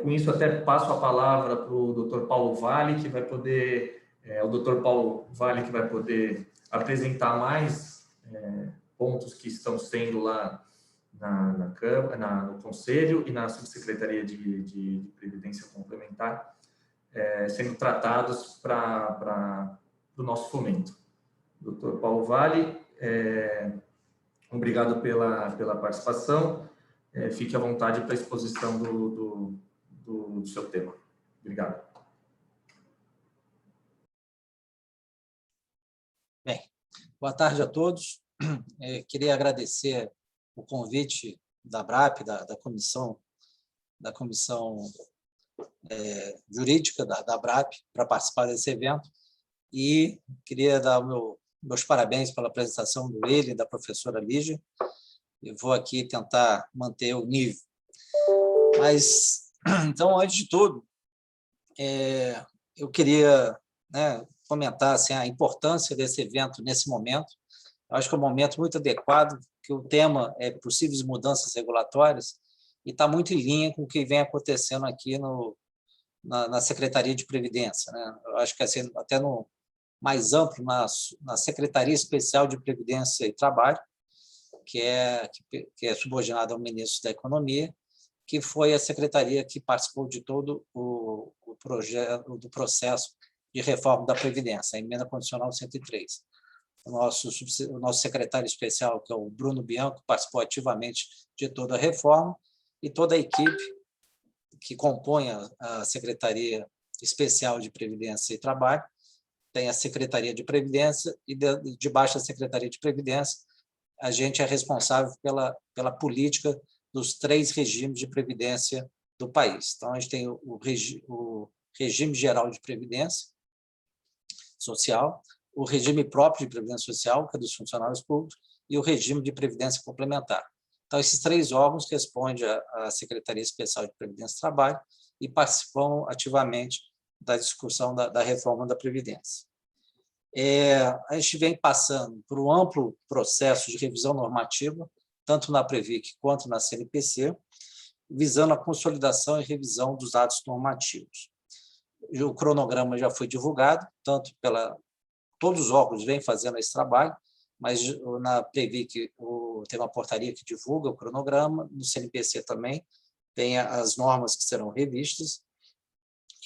C: Com isso, até passo a palavra para o Dr. Paulo Vale, que vai poder apresentar mais pontos que estão sendo lá no Conselho e na Subsecretaria de Previdência Complementar, sendo tratados do nosso fomento. Dr. Paulo Vale, obrigado pela participação. Fique à vontade para a exposição do seu tema. Obrigado.
F: Bem, boa tarde a todos. Queria agradecer o convite da ABRAP, da Comissão jurídica da ABRAP para participar desse evento e queria dar meus parabéns pela apresentação do William e da professora Lígia. Eu vou aqui tentar manter o nível. Mas, então, antes de tudo, eu queria, né, comentar assim, a importância desse evento nesse momento. Eu acho que é um momento muito adequado, que o tema é possíveis mudanças regulatórias e está muito em linha com o que vem acontecendo aqui na Secretaria de Previdência, né? Eu acho que assim, até no mais amplo, na Secretaria Especial de Previdência e Trabalho, que é subordinada ao Ministro da Economia, que foi a secretaria que participou de todo o projeto do processo de reforma da Previdência, a Emenda Constitucional 103. O nosso secretário especial, que é o Bruno Bianco, participou ativamente de toda a reforma, e toda a equipe que compõe a Secretaria Especial de Previdência e Trabalho, tem a Secretaria de Previdência, e debaixo da Secretaria de Previdência, a gente é responsável pela política dos 3 regimes de previdência do país. Então, a gente tem o regime geral de previdência social, o regime próprio de previdência social, que é dos funcionários públicos, e o regime de previdência complementar. Então, esses 3 órgãos respondem à Secretaria Especial de Previdência e Trabalho e participam ativamente da discussão da reforma da Previdência. A gente vem passando por um amplo processo de revisão normativa, tanto na Previc quanto na CNPC, visando a consolidação e revisão dos atos normativos. O cronograma já foi divulgado, todos os órgãos vêm fazendo esse trabalho, mas na Previc tem uma portaria que divulga o cronograma, no CNPC também tem as normas que serão revistas,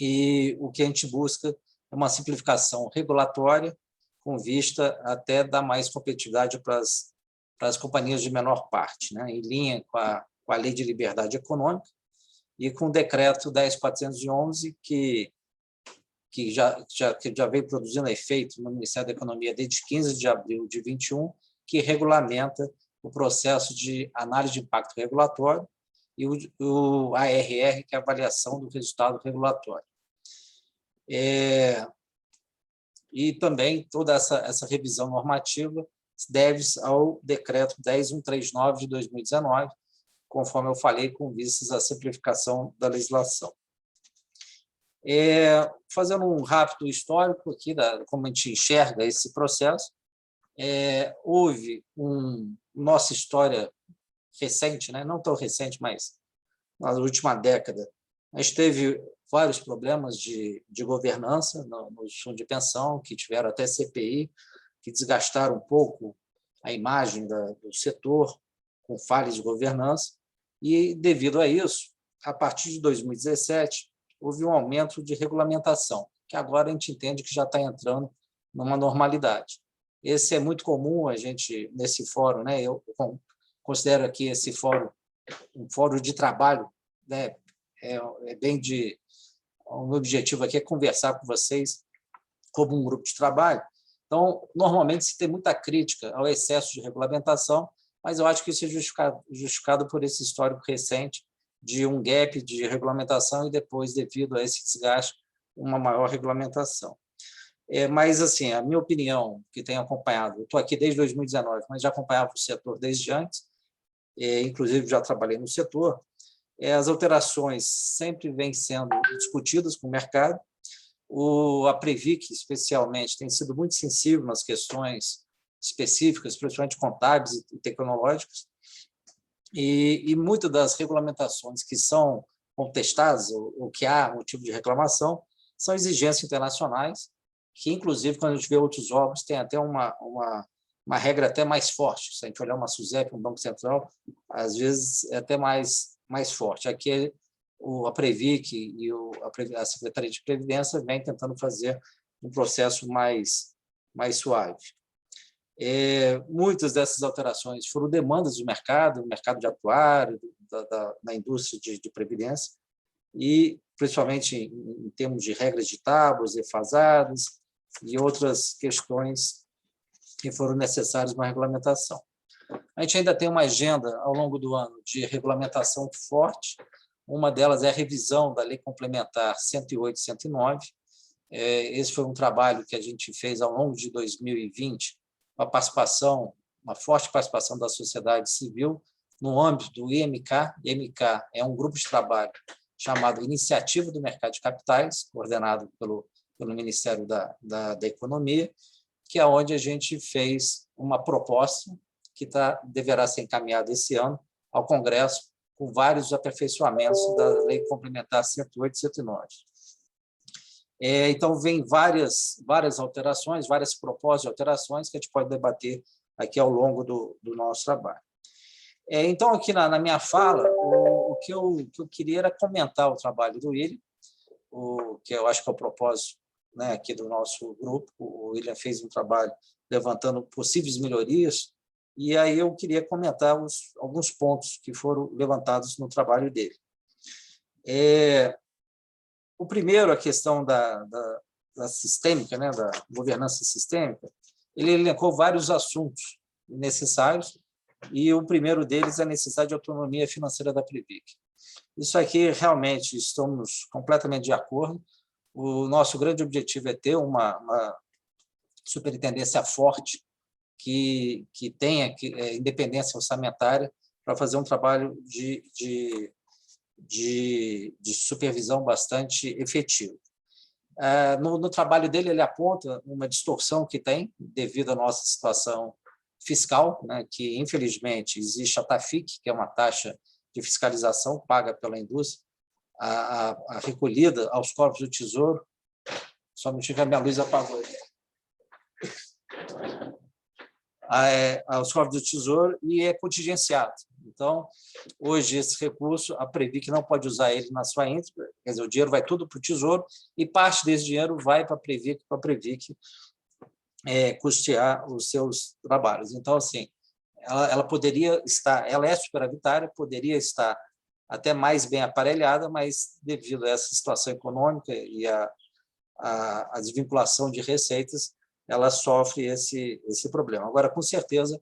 F: e o que a gente busca é uma simplificação regulatória com vista até dar mais competitividade para as companhias de menor parte, né? Em linha com a Lei de Liberdade Econômica e com o Decreto 10.411, que já veio produzindo efeito no Ministério da Economia desde 15 de abril de 21, que regulamenta o processo de análise de impacto regulatório e o ARR, que é a avaliação do resultado regulatório. E também toda essa revisão normativa deve-se ao Decreto 10.139 de 2019, conforme eu falei, com vistas à simplificação da legislação. Fazendo um rápido histórico aqui, como a gente enxerga esse processo, houve nossa história recente, né? Não tão recente, mas na última década, a gente teve vários problemas de governança no fundo de pensão, que tiveram até CPI, que desgastaram um pouco a imagem do setor, com falhas de governança, e, devido a isso, a partir de 2017, houve um aumento de regulamentação, que agora a gente entende que já está entrando numa normalidade. Esse é muito comum, a gente, nesse fórum, né, eu considero aqui esse fórum um fórum de trabalho, né, o meu objetivo aqui é conversar com vocês como um grupo de trabalho. Então, normalmente se tem muita crítica ao excesso de regulamentação, mas eu acho que isso é justificado por esse histórico recente de um gap de regulamentação e depois, devido a esse desgaste, uma maior regulamentação. Mas, assim, a minha opinião, que tenho acompanhado, eu estou aqui desde 2019, mas já acompanhava o setor desde antes, inclusive já trabalhei no setor, as alterações sempre vêm sendo discutidas com o mercado. A Previc, especialmente, tem sido muito sensível nas questões específicas, principalmente contábeis e tecnológicas, e muitas das regulamentações que são contestadas, ou que há motivo de reclamação, são exigências internacionais, que, inclusive, quando a gente vê outros órgãos, tem até uma regra até mais forte. Se a gente olhar uma SUSEP, um Banco Central, às vezes é até mais forte. Aqui a Previc e a Secretaria de Previdência vem tentando fazer um processo mais suave. Muitas dessas alterações foram demandas do mercado de atuário, da indústria de previdência, e principalmente em termos de regras de tábuas defasadas e outras questões que foram necessárias na regulamentação. A gente ainda tem uma agenda ao longo do ano de regulamentação forte, Uma delas é a revisão da Lei Complementar 108 e 109. Esse foi um trabalho que a gente fez ao longo de 2020, uma forte participação da sociedade civil no âmbito do IMK. IMK é um grupo de trabalho chamado Iniciativa do Mercado de Capitais, coordenado pelo Ministério da Economia, que é onde a gente fez uma proposta que deverá ser encaminhada esse ano ao Congresso, com vários aperfeiçoamentos da Lei Complementar 108 e 109. Então, vem várias alterações, várias propostas de alterações que a gente pode debater aqui ao longo do nosso trabalho. Então, aqui na minha fala, o que eu queria era comentar o trabalho do William, que eu acho que é o propósito, né, aqui do nosso grupo. O William fez um trabalho levantando possíveis melhorias, e aí eu queria comentar alguns pontos que foram levantados no trabalho dele. O primeiro, a questão da sistêmica, né, da governança sistêmica. Ele elencou vários assuntos necessários, e o primeiro deles é a necessidade de autonomia financeira da Previc. Isso aqui, realmente, estamos completamente de acordo. O nosso grande objetivo é ter uma superintendência forte, que tenha independência orçamentária, para fazer um trabalho de supervisão bastante efetivo. No trabalho dele, ele aponta uma distorção que tem devido à nossa situação fiscal, né, que, infelizmente, existe a TAFIC, que é uma taxa de fiscalização paga pela indústria, a recolhida aos corpos do Tesouro. Só me tiver, minha luz apagou. Aos corpos do Tesouro, e é contingenciado. Então, hoje, esse recurso, a Previc não pode usar ele na sua íntegra, quer dizer, o dinheiro vai tudo para o Tesouro, e parte desse dinheiro vai para a Previc custear os seus trabalhos. Então, assim, ela poderia estar, ela é superavitária, poderia estar até mais bem aparelhada, mas devido a essa situação econômica e a desvinculação de receitas, ela sofre esse problema. Agora, com certeza,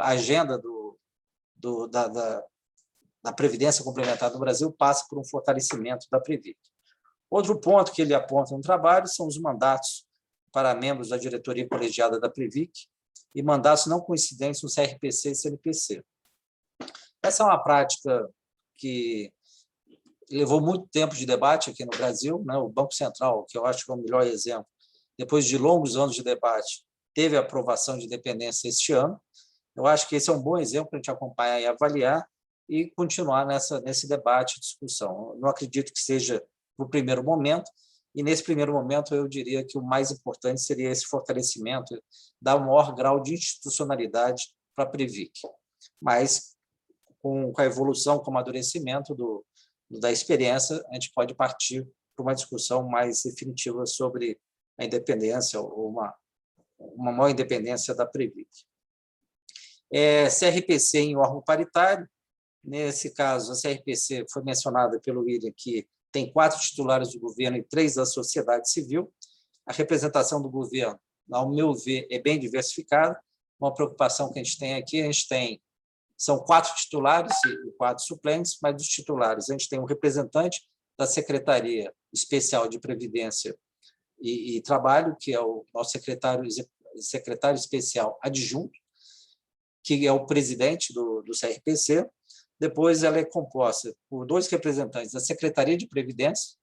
F: a agenda da Previdência Complementar do Brasil passa por um fortalecimento da Previc. Outro ponto que ele aponta no trabalho são os mandatos para membros da diretoria colegiada da Previc e mandatos não coincidentes no CRPC e CNPC. Essa é uma prática que levou muito tempo de debate aqui no Brasil, né? O Banco Central, que eu acho que é o melhor exemplo, depois de longos anos de debate, teve a aprovação de independência este ano. Eu acho que esse é um bom exemplo para a gente acompanhar e avaliar e continuar nesse debate e discussão. Eu não acredito que seja no primeiro momento, e nesse primeiro momento eu diria que o mais importante seria esse fortalecimento, dar um maior grau de institucionalidade para a Previc. Mas, com a evolução, com o amadurecimento da experiência, a gente pode partir para uma discussão mais definitiva sobre a independência, ou uma maior independência da Previc. CRPC em órgão paritário. Nesse caso, a CRPC foi mencionada pelo William, que tem 4 titulares do governo e 3 da sociedade civil. A representação do governo, ao meu ver, é bem diversificada. Uma preocupação que a gente tem aqui, são 4 titulares e 4 suplentes, mas dos titulares a gente tem um representante da Secretaria Especial de Previdência e Trabalho, que é o nosso secretário especial adjunto, que é o presidente do CRPC. Depois, ela é composta por 2 representantes da Secretaria de Previdência,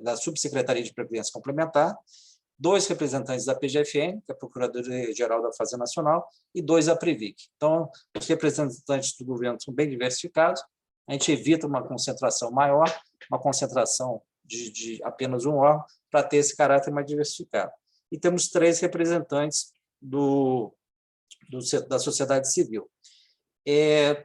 F: da Subsecretaria de Previdência Complementar, 2 representantes da PGFN, que é a Procuradoria-Geral da Fazenda Nacional, e 2 da Previc. Então, os representantes do governo são bem diversificados, a gente evita uma concentração maior, uma concentração de apenas um órgão, para ter esse caráter mais diversificado. E temos 3 representantes da sociedade civil.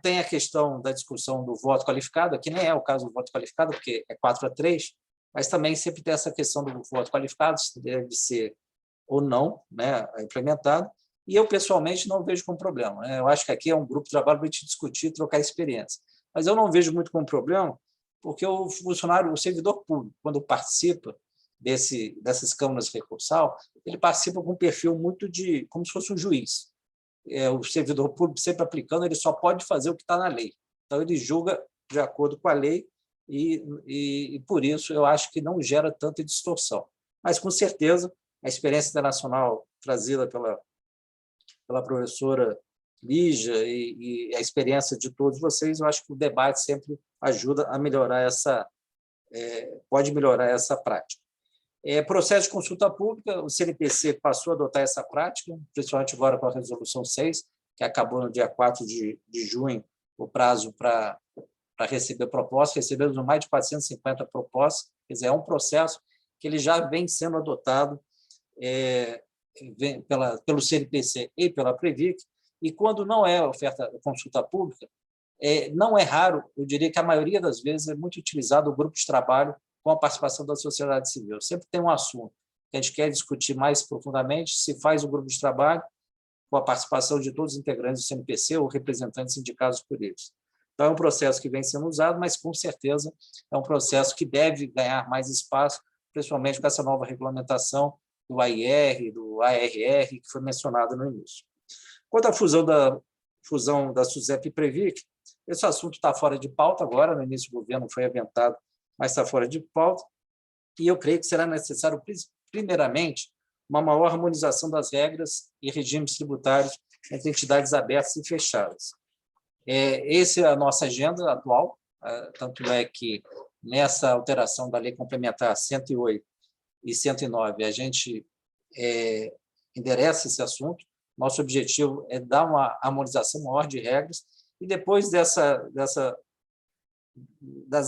F: Tem a questão da discussão do voto qualificado, aqui nem é o caso do voto qualificado, porque é 4-3, mas também sempre tem essa questão do voto qualificado, se deve ser ou não, né, implementado, e eu, pessoalmente, não vejo como problema. Eu acho que aqui é um grupo de trabalho para a gente discutir, trocar experiência. Mas eu não vejo muito como problema, porque o funcionário, o servidor público, quando participa dessas câmaras recursal, ele participa com um perfil muito como se fosse um juiz. O servidor público, sempre aplicando, ele só pode fazer o que está na lei. Então, ele julga de acordo com a lei e por isso eu acho que não gera tanta distorção. Mas, com certeza, a experiência internacional trazida pela professora Lígia e a experiência de todos vocês, eu acho que o debate sempre ajuda a melhorar pode melhorar essa prática. Processo de consulta pública, o CNPC passou a adotar essa prática, principalmente agora com a Resolução 6, que acabou no dia 4 de junho, o prazo para receber propostas. Recebemos mais de 450 propostas, quer dizer, é um processo que ele já vem sendo adotado pelo CNPC e pela Previc, e quando não é oferta consulta pública, não é raro, eu diria que a maioria das vezes é muito utilizado o grupo de trabalho com a participação da sociedade civil. Sempre tem um assunto que a gente quer discutir mais profundamente, se faz o grupo de trabalho com a participação de todos os integrantes do CNPC ou representantes indicados por eles. Então, é um processo que vem sendo usado, mas, com certeza, é um processo que deve ganhar mais espaço, principalmente com essa nova regulamentação do AIR, do ARR, que foi mencionado no início. Quanto à fusão da SUSEP e Previc, esse assunto está fora de pauta agora, no início do governo foi aventado, mas está fora de pauta, e eu creio que será necessário, primeiramente, uma maior harmonização das regras e regimes tributários entre entidades abertas e fechadas. Essa é a nossa agenda atual, tanto é que, nessa alteração da Lei Complementar 108 e 109, a gente endereça esse assunto. Nosso objetivo é dar uma harmonização maior de regras, e depois das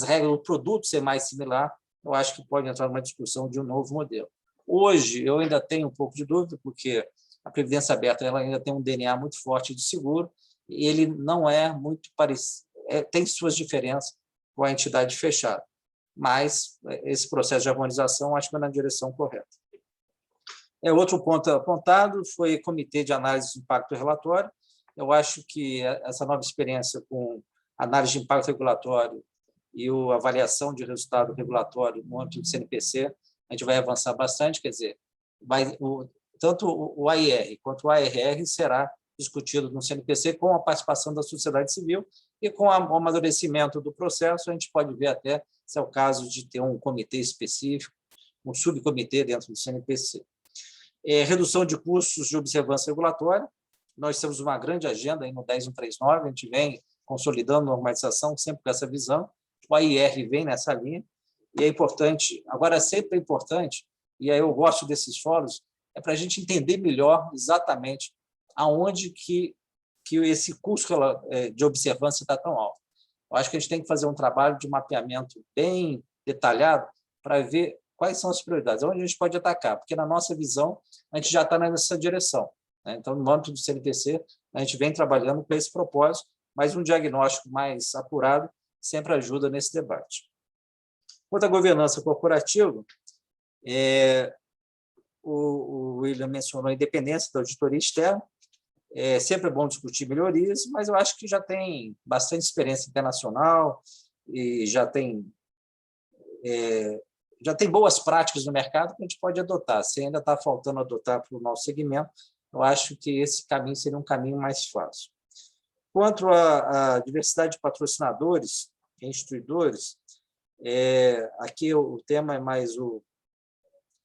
F: regras do produto ser mais similar, eu acho que pode entrar numa discussão de um novo modelo. Hoje, eu ainda tenho um pouco de dúvida, porque a Previdência Aberta ela ainda tem um DNA muito forte de seguro, e ele não é muito parecido, tem suas diferenças com a entidade fechada, mas esse processo de harmonização acho que é na direção correta. Outro ponto apontado foi o Comitê de Análise de Impacto Regulatório. Eu acho que essa nova experiência com análise de impacto regulatório e a avaliação de resultado regulatório no âmbito do CNPC, a gente vai avançar bastante, quer dizer, tanto o AIR quanto o ARR será discutido no CNPC com a participação da sociedade civil, e com o amadurecimento do processo, a gente pode ver até se é o caso de ter um comitê específico, um subcomitê dentro do CNPC. Redução de custos de observância regulatória. Nós temos uma grande agenda aí no 10139, a gente vem consolidando a normalização sempre com essa visão. O AIR vem nessa linha, e é importante, agora sempre é importante, e aí eu gosto desses fóruns, para a gente entender melhor exatamente aonde que esse custo de observância está tão alto. Eu acho que a gente tem que fazer um trabalho de mapeamento bem detalhado para ver quais são as prioridades, onde a gente pode atacar, porque, na nossa visão, a gente já está nessa direção. Então, no âmbito do CNPC, a gente vem trabalhando com esse propósito, mas um diagnóstico mais apurado sempre ajuda nesse debate. Quanto à governança corporativa, o William mencionou a independência da auditoria externa. Sempre é bom discutir melhorias, mas eu acho que já tem bastante experiência internacional e já tem boas práticas no mercado que a gente pode adotar. Se ainda está faltando adotar para o nosso segmento, eu acho que esse caminho seria um caminho mais fácil. Quanto à diversidade de patrocinadores e instituidores, aqui o tema é mais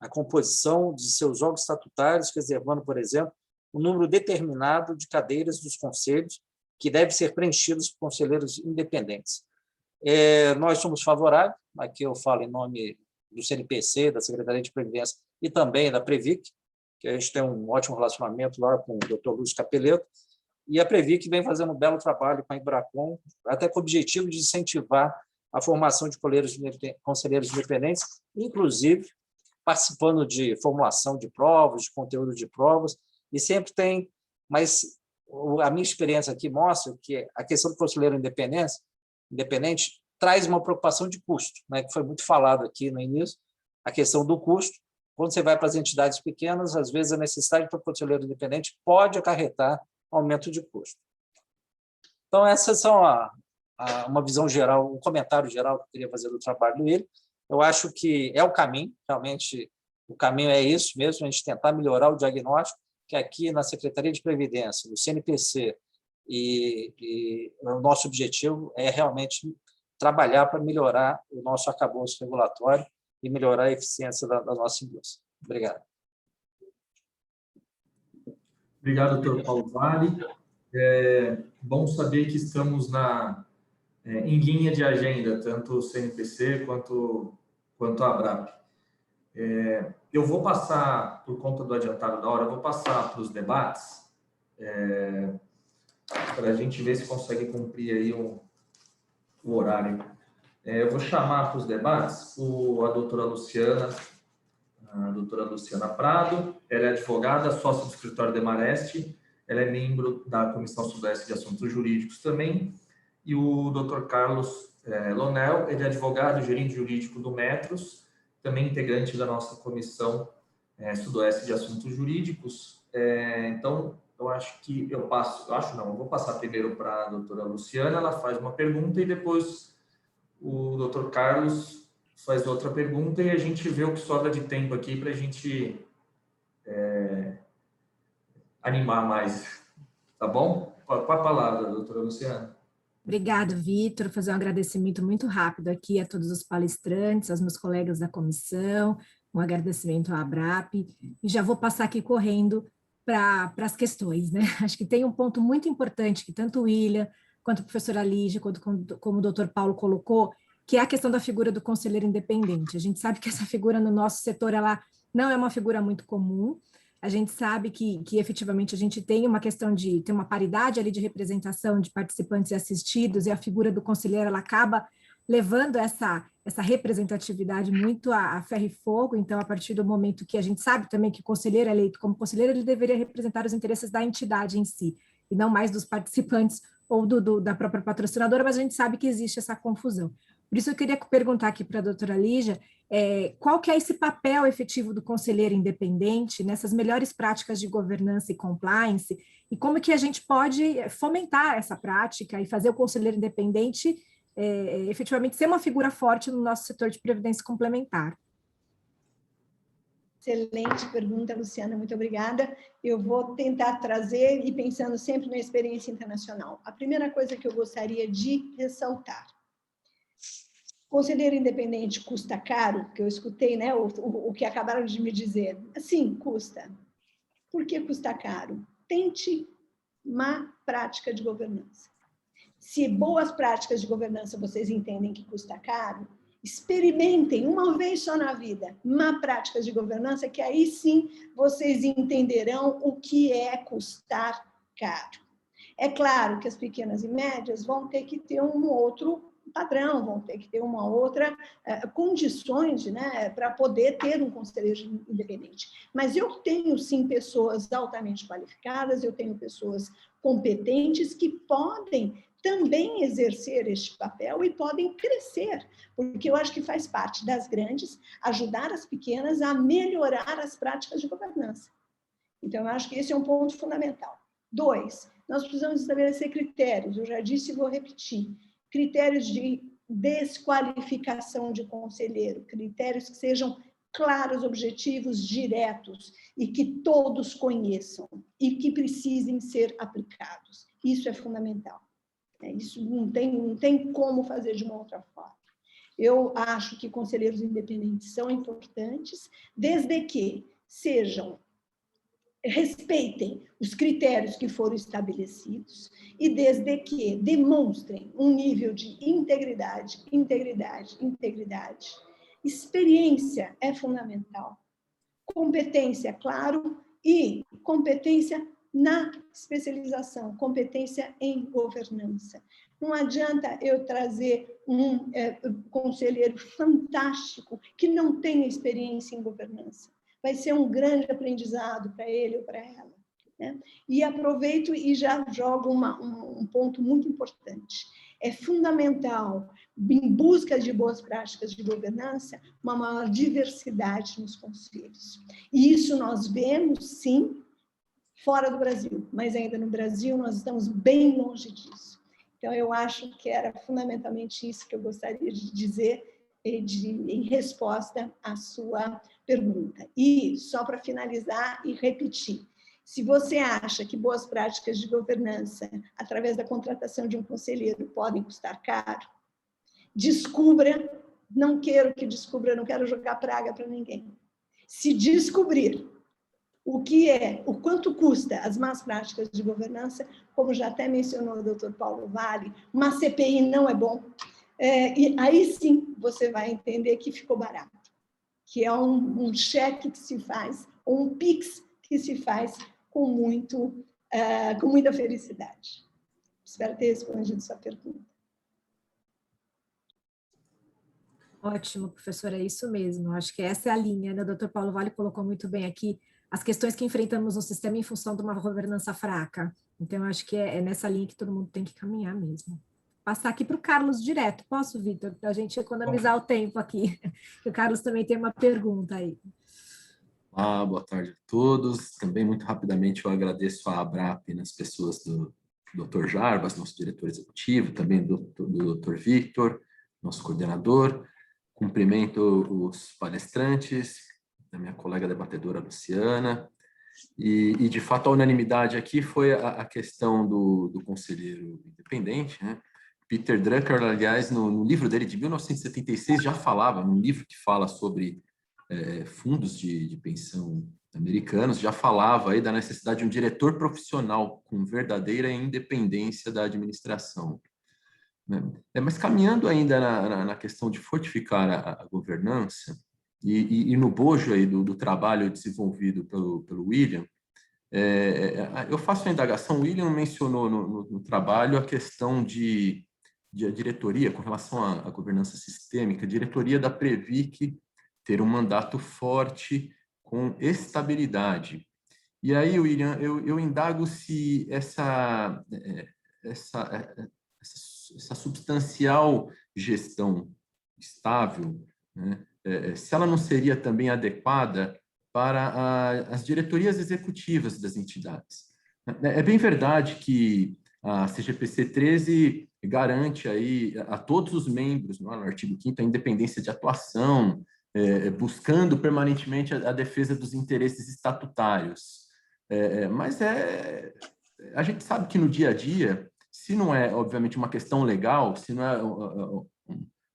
F: a composição de seus órgãos estatutários, reservando, por exemplo, um número determinado de cadeiras dos conselhos que devem ser preenchidos por conselheiros independentes. Nós somos favoráveis, aqui eu falo em nome do CNPC, da Secretaria de Previdência e também da Previc, que a gente tem um ótimo relacionamento lá com o Dr. Lúcio Capeleto, e a Previc vem fazendo um belo trabalho com a Embracon, até com o objetivo de incentivar a formação de conselheiros independentes, inclusive participando de formulação de provas, de conteúdo de provas, e sempre tem, mas a minha experiência aqui mostra que a questão do conselheiro independente traz uma preocupação de custo, que foi muito falado aqui no início, a questão do custo. Quando você vai para as entidades pequenas, às vezes a necessidade para o conselheiro independente pode acarretar aumento de custo. Então, essas são uma visão geral, um comentário geral que eu queria fazer do trabalho dele. Eu acho que é o caminho, realmente, o caminho é isso mesmo, a gente tentar melhorar o diagnóstico, que aqui na Secretaria de Previdência, no CNPC, e o nosso objetivo é realmente trabalhar para melhorar o nosso arcabouço regulatório e melhorar a eficiência da nossa indústria. Obrigado.
C: Obrigado, doutor Paulo Vale. Bom saber que estamos em linha de agenda, tanto o CNPC quanto a ABRAP. Eu vou passar, por conta do adiantado da hora, eu vou passar para os debates, para a gente ver se consegue cumprir aí o horário. Eu vou chamar para os debates a doutora Luciana Prado. Ela é advogada, sócia do escritório Demarest, ela é membro da Comissão Sudoeste de Assuntos Jurídicos também, e o doutor Carlos Lonel, ele é advogado, gerente jurídico do Metros, também integrante da nossa Comissão Sudoeste de Assuntos Jurídicos. Então, eu acho que eu vou passar primeiro para a doutora Luciana, ela faz uma pergunta e depois o doutor Carlos faz outra pergunta e a gente vê o que sobra de tempo aqui para a gente animar mais, tá bom? Com a palavra, doutora Luciana.
G: Obrigada, Vitor. Vou fazer um agradecimento muito rápido aqui a todos os palestrantes, aos meus colegas da comissão, um agradecimento à ABRAP, e já vou passar aqui correndo para as questões, né? Acho que tem um ponto muito importante que tanto o William, quanto a professora Lígia, como o doutor Paulo colocou, que é a questão da figura do conselheiro independente. A gente sabe que essa figura no nosso setor, ela não é uma figura muito comum. A gente sabe que efetivamente a gente tem uma questão de ter uma paridade ali de representação de participantes e assistidos, e a figura do conselheiro, ela acaba levando essa representatividade muito a ferro e fogo. Então, a partir do momento que a gente sabe também que o conselheiro eleito como conselheiro, ele deveria representar os interesses da entidade em si, e não mais dos participantes ou da própria patrocinadora, mas a gente sabe que existe essa confusão. Por isso, eu queria perguntar aqui para a doutora Lígia, qual que é esse papel efetivo do conselheiro independente nessas melhores práticas de governança e compliance, e como que a gente pode fomentar essa prática e fazer o conselheiro independente efetivamente ser uma figura forte no nosso setor de previdência complementar.
E: Excelente pergunta, Luciana, muito obrigada. Eu vou tentar trazer, e pensando sempre na experiência internacional. A primeira coisa que eu gostaria de ressaltar: conselheiro independente custa caro, que eu escutei, né, o que acabaram de me dizer. Sim, custa. Por que custa caro? Tente má prática de governança. Se boas práticas de governança vocês entendem que custa caro, experimentem uma vez só na vida má práticas de governança, que aí sim vocês entenderão o que é custar caro. É claro que as pequenas e médias vão ter que ter um outro padrão, vão ter que ter uma outra condições, né, para poder ter um conselheiro independente. Mas eu tenho, sim, pessoas altamente qualificadas, eu tenho pessoas competentes que podem também exercer este papel e podem crescer, porque eu acho que faz parte das grandes ajudar as pequenas a melhorar as práticas de governança. Então, eu acho que esse é um ponto fundamental. 2, nós precisamos estabelecer critérios, eu já disse e vou repetir, critérios de desqualificação de conselheiro, critérios que sejam claros, objetivos, diretos e que todos conheçam e que precisem ser aplicados. Isso é fundamental. Isso não tem como fazer de uma outra forma. Eu acho que conselheiros independentes são importantes, desde que respeitem os critérios que foram estabelecidos e desde que demonstrem um nível de integridade. Experiência é fundamental. Competência, claro, e competência na especialização, competência em governança. Não adianta eu trazer um conselheiro fantástico que não tenha experiência em governança. Vai ser um grande aprendizado para ele ou para ela, né? E aproveito e já jogo um ponto muito importante. É fundamental, em busca de boas práticas de governança, uma maior diversidade nos conselhos. E isso nós vemos, sim, fora do Brasil, mas ainda no Brasil nós estamos bem longe disso. Então, eu acho que era fundamentalmente isso que eu gostaria de dizer em resposta à sua pergunta. E, só para finalizar e repetir, se você acha que boas práticas de governança, através da contratação de um conselheiro, podem custar caro, descubra, não quero que descubra, não quero jogar praga para ninguém. Se descobrir o que é, o quanto custa as más práticas de governança, como já até mencionou o doutor Paulo Vale, uma CPI não é bom, e aí sim você vai entender que ficou barato, que é um cheque que se faz, ou um PIX que se faz com muita felicidade. Espero ter respondido sua pergunta.
G: Ótimo, professora, é isso mesmo. Acho que essa é a linha, né? O doutor Paulo Vale colocou muito bem aqui as questões que enfrentamos no sistema em função de uma governança fraca. Então, acho que é nessa linha que todo mundo tem que caminhar mesmo. Passar aqui para o Carlos direto. Posso, Vitor? Para a gente economizar o tempo aqui. O Carlos também tem uma pergunta aí.
H: Boa tarde a todos. Também, muito rapidamente, eu agradeço a ABRAP nas pessoas do Dr. Jarbas, nosso diretor executivo, também do Dr. Victor, nosso coordenador. Cumprimento os palestrantes, a minha colega debatedora Luciana, e de fato, a unanimidade aqui foi a questão do conselheiro independente, né? Peter Drucker, aliás, no livro dele de 1976, já falava, num livro que fala sobre fundos de pensão americanos, já falava aí da necessidade de um diretor profissional com verdadeira independência da administração. Né? Mas caminhando ainda na questão de fortificar a governança, e no bojo aí do trabalho desenvolvido pelo William, eu faço a indagação. O William mencionou no trabalho a questão de a diretoria, com relação à governança sistêmica, a diretoria da Previc ter um mandato forte com estabilidade. E aí, William, eu indago se essa substancial gestão estável, né, se ela não seria também adequada para as diretorias executivas das entidades. É bem verdade que a CGPC 13 garante aí a todos os membros, no artigo 5º, a independência de atuação, buscando permanentemente a defesa dos interesses estatutários. Mas a gente sabe que no dia a dia, se não é, obviamente, uma questão legal, se não é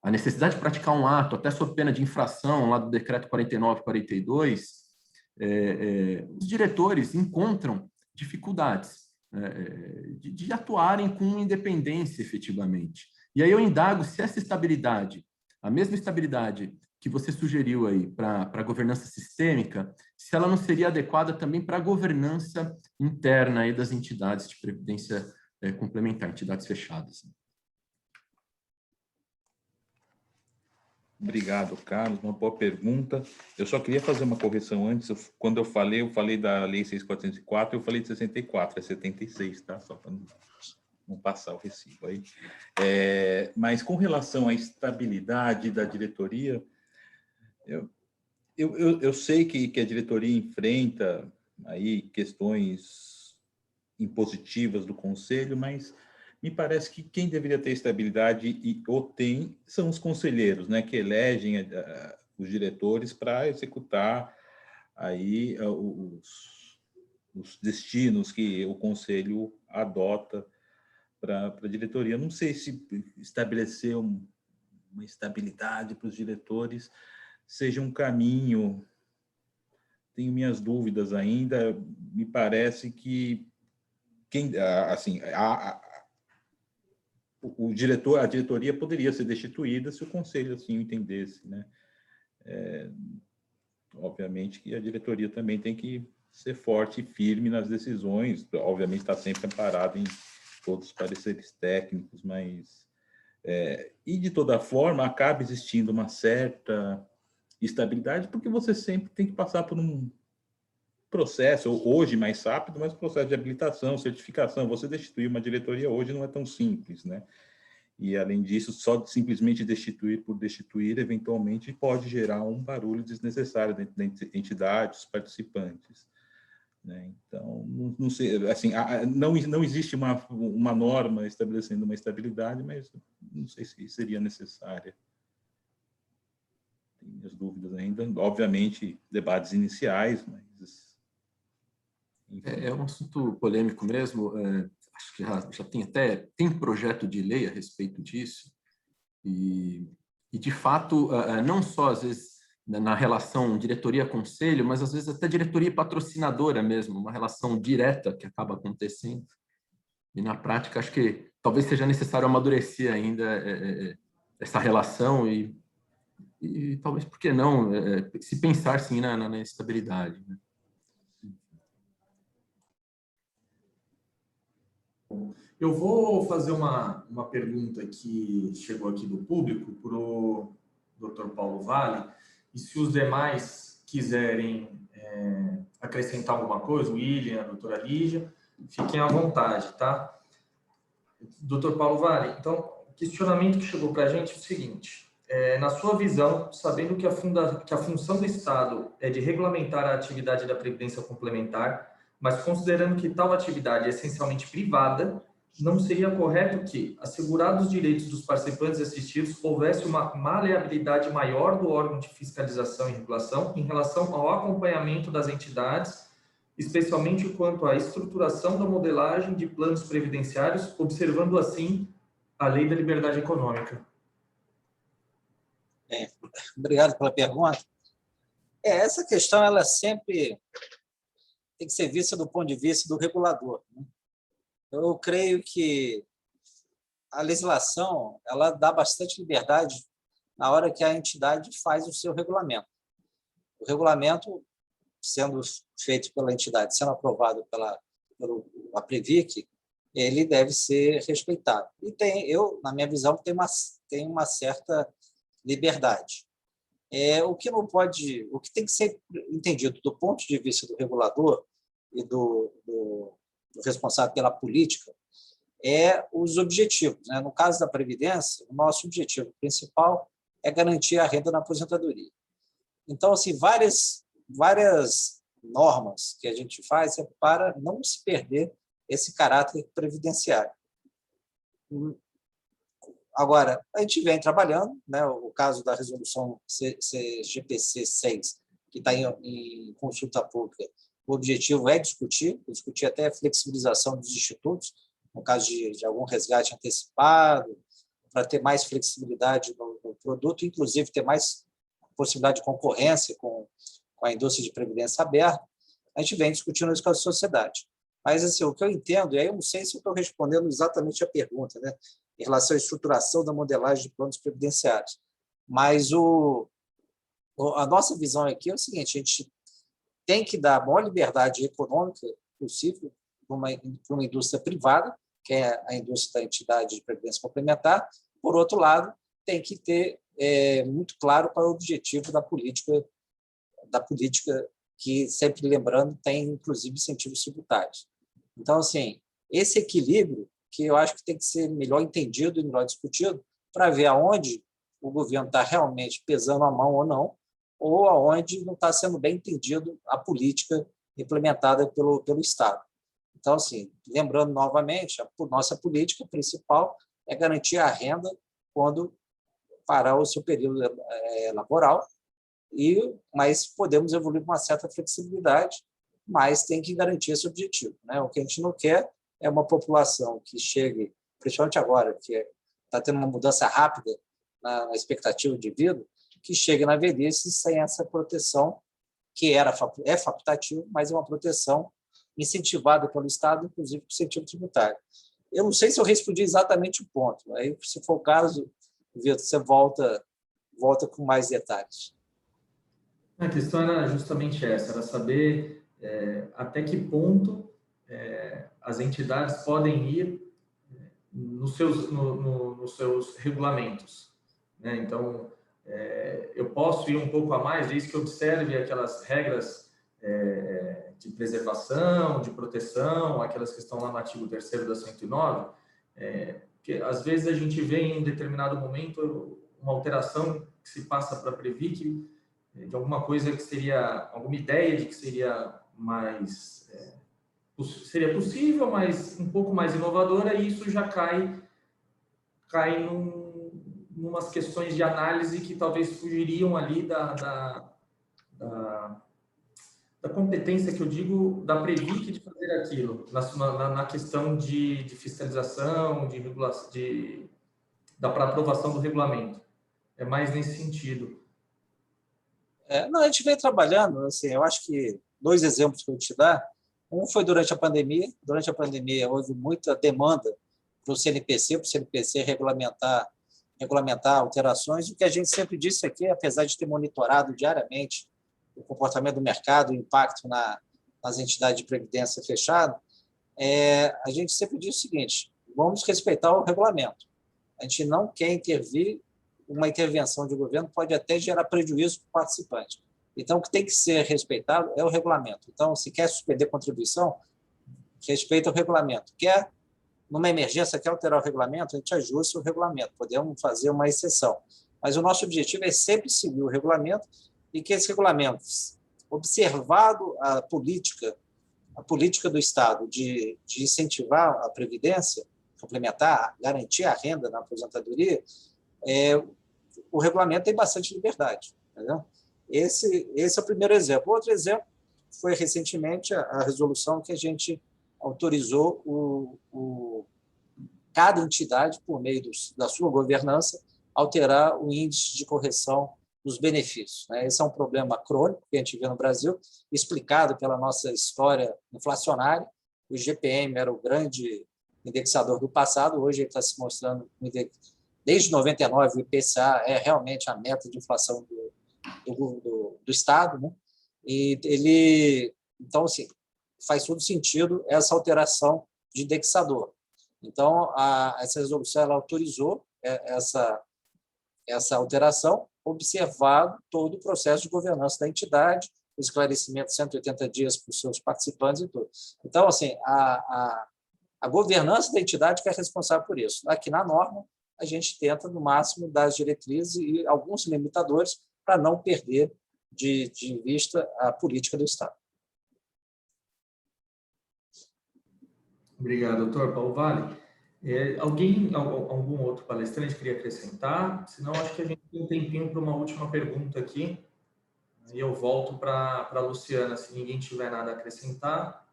H: a necessidade de praticar um ato, até sob pena de infração, lá do decreto 49/42, os diretores encontram dificuldades de atuarem com independência, efetivamente. E aí eu indago se essa estabilidade, a mesma estabilidade que você sugeriu aí para a governança sistêmica, se ela não seria adequada também para a governança interna aí das entidades de previdência complementar, entidades fechadas.
D: Obrigado, Carlos. Uma boa pergunta. Eu só queria fazer uma correção antes. Quando eu falei da Lei 6.404, eu falei de 64, é 76, tá? Só para não passar o recibo aí. Mas com relação à estabilidade da diretoria, eu sei que a diretoria enfrenta aí questões impositivas do conselho, mas me parece que quem deveria ter estabilidade e o tem são os conselheiros, né, que elegem os diretores para executar aí os destinos que o conselho adota para a diretoria. Não sei se estabelecer uma estabilidade para os diretores seja um caminho. Tenho minhas dúvidas ainda. Me parece que a diretoria poderia ser destituída se o conselho assim o entendesse, né? Obviamente que a diretoria também tem que ser forte e firme nas decisões, obviamente está sempre amparado em todos os pareceres técnicos, mas e de toda forma acaba existindo uma certa estabilidade, porque você sempre tem que passar por um processo, hoje mais rápido, mas processo de habilitação, certificação. Você destituir uma diretoria hoje não é tão simples, né? E, além disso, só simplesmente destituir por destituir, eventualmente, pode gerar um barulho desnecessário dentro da entidade, dos participantes. Né? Então, não sei, assim, não existe uma norma estabelecendo uma estabilidade, mas não sei se seria necessária. Tenho minhas dúvidas ainda. Obviamente, debates iniciais, mas...
H: É um assunto polêmico mesmo. Acho que já tem projeto de lei a respeito disso. E de fato, não só, às vezes, na relação diretoria-conselho, mas, às vezes, até diretoria e patrocinadora mesmo, uma relação direta que acaba acontecendo. E, na prática, acho que talvez seja necessário amadurecer ainda essa relação e talvez, por que não, se pensar, sim, na estabilidade, né?
C: Eu vou fazer uma pergunta que chegou aqui do público para o Dr. Paulo Vale, e se os demais quiserem acrescentar alguma coisa, o William, a doutora Lígia, fiquem à vontade, tá? Dr. Paulo Vale, então, o questionamento que chegou para a gente é o seguinte: na sua visão, sabendo que a função do Estado é de regulamentar a atividade da Previdência Complementar, mas considerando que tal atividade é essencialmente privada, não seria correto que, assegurados os direitos dos participantes assistidos, houvesse uma maleabilidade maior do órgão de fiscalização e regulação em relação ao acompanhamento das entidades, especialmente quanto à estruturação da modelagem de planos previdenciários, observando assim a lei da liberdade econômica?
F: Obrigado pela pergunta. Essa questão ela sempre tem que ser vista do ponto de vista do regulador, né? Eu creio que a legislação ela dá bastante liberdade na hora que a entidade faz o seu regulamento. O regulamento, sendo feito pela entidade, sendo aprovado pela Previc, ele deve ser respeitado. E na minha visão, tem uma certa liberdade. O que tem que ser entendido do ponto de vista do regulador e do responsável pela política os objetivos, né? No caso da Previdência, o nosso objetivo principal é garantir a renda na aposentadoria. Então, assim, várias normas que a gente faz é para não se perder esse caráter previdenciário. Agora, a gente vem trabalhando, né? O caso da resolução CGPC 6, que está em consulta pública, o objetivo é discutir até a flexibilização dos institutos, no caso de algum resgate antecipado, para ter mais flexibilidade no produto, inclusive ter mais possibilidade de concorrência com a indústria de previdência aberta. A gente vem discutindo isso com a sociedade. Mas, assim, o que eu entendo, e aí eu não sei se eu estou respondendo exatamente a pergunta, né, em relação à estruturação da modelagem de planos previdenciários, mas a nossa visão aqui é o seguinte: a gente tem que dar a maior liberdade econômica possível para uma indústria privada, que é a indústria da entidade de previdência complementar. Por outro lado, tem que ter muito claro qual é o objetivo da política, que, sempre lembrando, tem, inclusive, incentivos tributários. Então, assim, esse equilíbrio que eu acho que tem que ser melhor entendido e melhor discutido para ver aonde o governo está realmente pesando a mão ou não, ou aonde não está sendo bem entendido a política implementada pelo Estado. Então, assim, lembrando novamente, a nossa política principal é garantir a renda quando parar o seu período laboral, mas podemos evoluir com uma certa flexibilidade, mas tem que garantir esse objetivo, né? O que a gente não quer é uma população que chegue, principalmente agora, que está tendo uma mudança rápida na expectativa de vida, que chegue na velhice sem essa proteção, que é facultativa, mas é uma proteção incentivada pelo Estado, inclusive por incentivo tributário. Eu não sei se eu respondi exatamente o ponto. Aí, se for o caso, Vitor, você volta com mais detalhes.
C: A questão era justamente essa, era saber até que ponto as entidades podem ir nos seus regulamentos, né? Então, eu posso ir um pouco a mais, desde que observe aquelas regras de preservação, de proteção, aquelas que estão lá no artigo 3º da 109, que às vezes a gente vê em um determinado momento uma alteração que se passa para a Previc, de alguma coisa que seria, alguma ideia de que seria mais, seria possível, mas um pouco mais inovadora, e isso já cai umas questões de análise que talvez fugiriam ali da competência, que eu digo, da Previc de fazer aquilo, na questão de fiscalização, de regulação, para aprovação do regulamento. É mais nesse sentido.
F: Não, a gente vem trabalhando, assim, eu acho que 2 exemplos que eu vou te dar. Um foi durante a pandemia. Durante a pandemia houve muita demanda para o CNPC regulamentar alterações. O que a gente sempre disse aqui, apesar de ter monitorado diariamente o comportamento do mercado, o impacto nas entidades de previdência fechada, a gente sempre disse o seguinte: vamos respeitar o regulamento. A gente não quer intervir. Uma intervenção de governo pode até gerar prejuízo para o participante. Então, o que tem que ser respeitado é o regulamento. Então, se quer suspender contribuição, respeita o regulamento. Quer, numa emergência, quer alterar o regulamento, a gente ajusta o regulamento. Podemos fazer uma exceção. Mas o nosso objetivo é sempre seguir o regulamento e que esse regulamento, observado a política do Estado de incentivar a previdência complementar, garantir a renda na aposentadoria, o regulamento tem bastante liberdade. Entendeu? Esse é o primeiro exemplo. Outro exemplo foi, recentemente, a resolução que a gente autorizou cada entidade, por meio da sua governança, alterar o índice de correção dos benefícios. Esse é um problema crônico que a gente vê no Brasil, explicado pela nossa história inflacionária. O IGPM era o grande indexador do passado, hoje ele está se mostrando, desde 99, o IPCA é realmente a meta de inflação do Estado, né? E então, assim, faz todo sentido essa alteração de indexador. Então, essa resolução ela autorizou essa alteração, observado todo o processo de governança da entidade, o esclarecimento de 180 dias para os seus participantes e tudo. Então, assim, a governança da entidade que é responsável por isso. Aqui na norma, a gente tenta, no máximo, dar as diretrizes e alguns limitadores para não perder de vista a política do Estado.
C: Obrigado, doutor Paulo Vale. Algum outro palestrante queria acrescentar? Senão, acho que a gente tem um tempinho para uma última pergunta aqui. E eu volto para a Luciana, se ninguém tiver nada a acrescentar.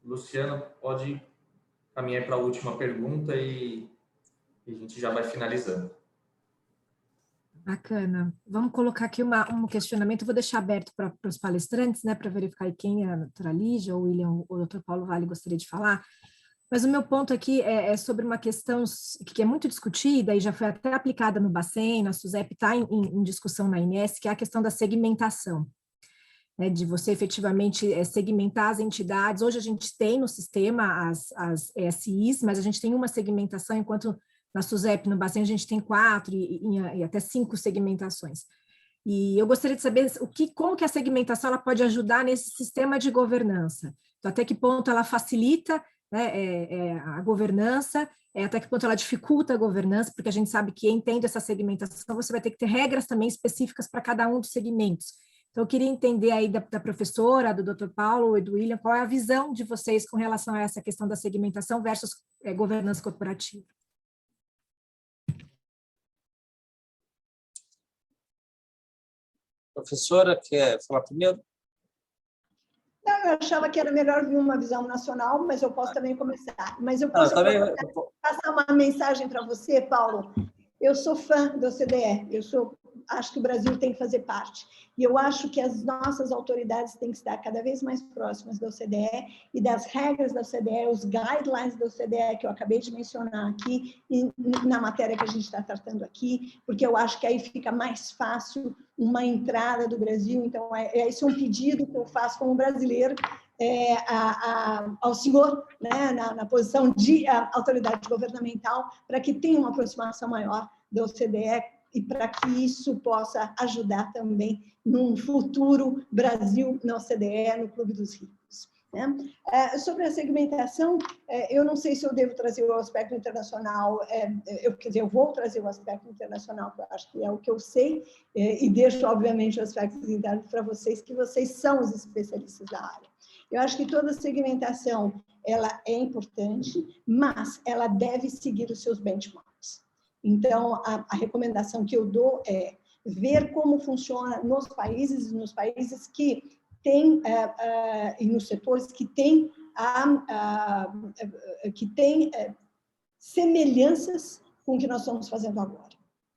C: Luciana, pode caminhar para a última pergunta e a gente já vai finalizando.
G: Bacana. Vamos colocar aqui um questionamento, eu vou deixar aberto para os palestrantes, né, para verificar quem a doutora Lígia, ou o William, ou o doutor Paulo Vale gostaria de falar. Mas o meu ponto aqui é sobre uma questão que é muito discutida e já foi até aplicada no Bacen, na SUSEP, está em discussão na INES, que é a questão da segmentação, né, de você efetivamente segmentar as entidades. Hoje a gente tem no sistema as ESIs, mas a gente tem uma segmentação, enquanto na SUSEP, no Bacen, a gente tem 4 e até 5 segmentações. E eu gostaria de saber como que a segmentação ela pode ajudar nesse sistema de governança. Então, até que ponto ela facilita, né, a governança, até que ponto ela dificulta a governança, porque a gente sabe que, tendo essa segmentação, você vai ter que ter regras também específicas para cada um dos segmentos. Então, eu queria entender aí da professora, do Dr. Paulo e do William, qual é a visão de vocês com relação a essa questão da segmentação versus governança corporativa.
F: Professora, quer falar primeiro?
E: Não, eu achava que era melhor vir uma visão nacional, mas eu posso também começar. Mas eu posso passar uma mensagem para você, Paulo. Eu sou fã da OCDE, acho que o Brasil tem que fazer parte. E eu acho que as nossas autoridades têm que estar cada vez mais próximas da OCDE e das regras da OCDE, os guidelines da OCDE que eu acabei de mencionar aqui, e na matéria que a gente está tratando aqui, porque eu acho que aí fica mais fácil uma entrada do Brasil. Então, esse é um pedido que eu faço como brasileiro ao senhor, né, na posição de autoridade governamental, para que tenha uma aproximação maior da OCDE e para que isso possa ajudar também num futuro Brasil na OCDE, no Clube dos Ricos. Né? Sobre a segmentação, eu não sei se eu devo trazer o aspecto internacional, eu vou trazer o aspecto internacional, que eu acho que é o que eu sei, e deixo, obviamente, os aspectos internos para vocês, que vocês são os especialistas da área. Eu acho que toda segmentação ela é importante, mas ela deve seguir os seus benchmarks. Então, a recomendação que eu dou é ver como funciona nos países que têm, e nos setores que têm semelhanças com o que nós estamos fazendo agora.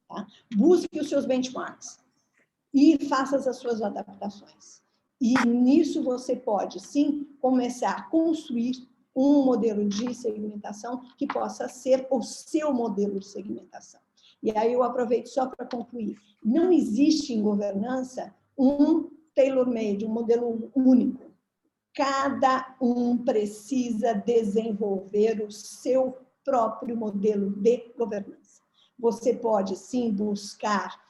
E: Tá? Busque os seus benchmarks e faça as suas adaptações. E nisso você pode, sim, começar a construir um modelo de segmentação que possa ser o seu modelo de segmentação. E aí eu aproveito só para concluir. Não existe em governança um tailor-made, um modelo único. Cada um precisa desenvolver o seu próprio modelo de governança. Você pode, sim, buscar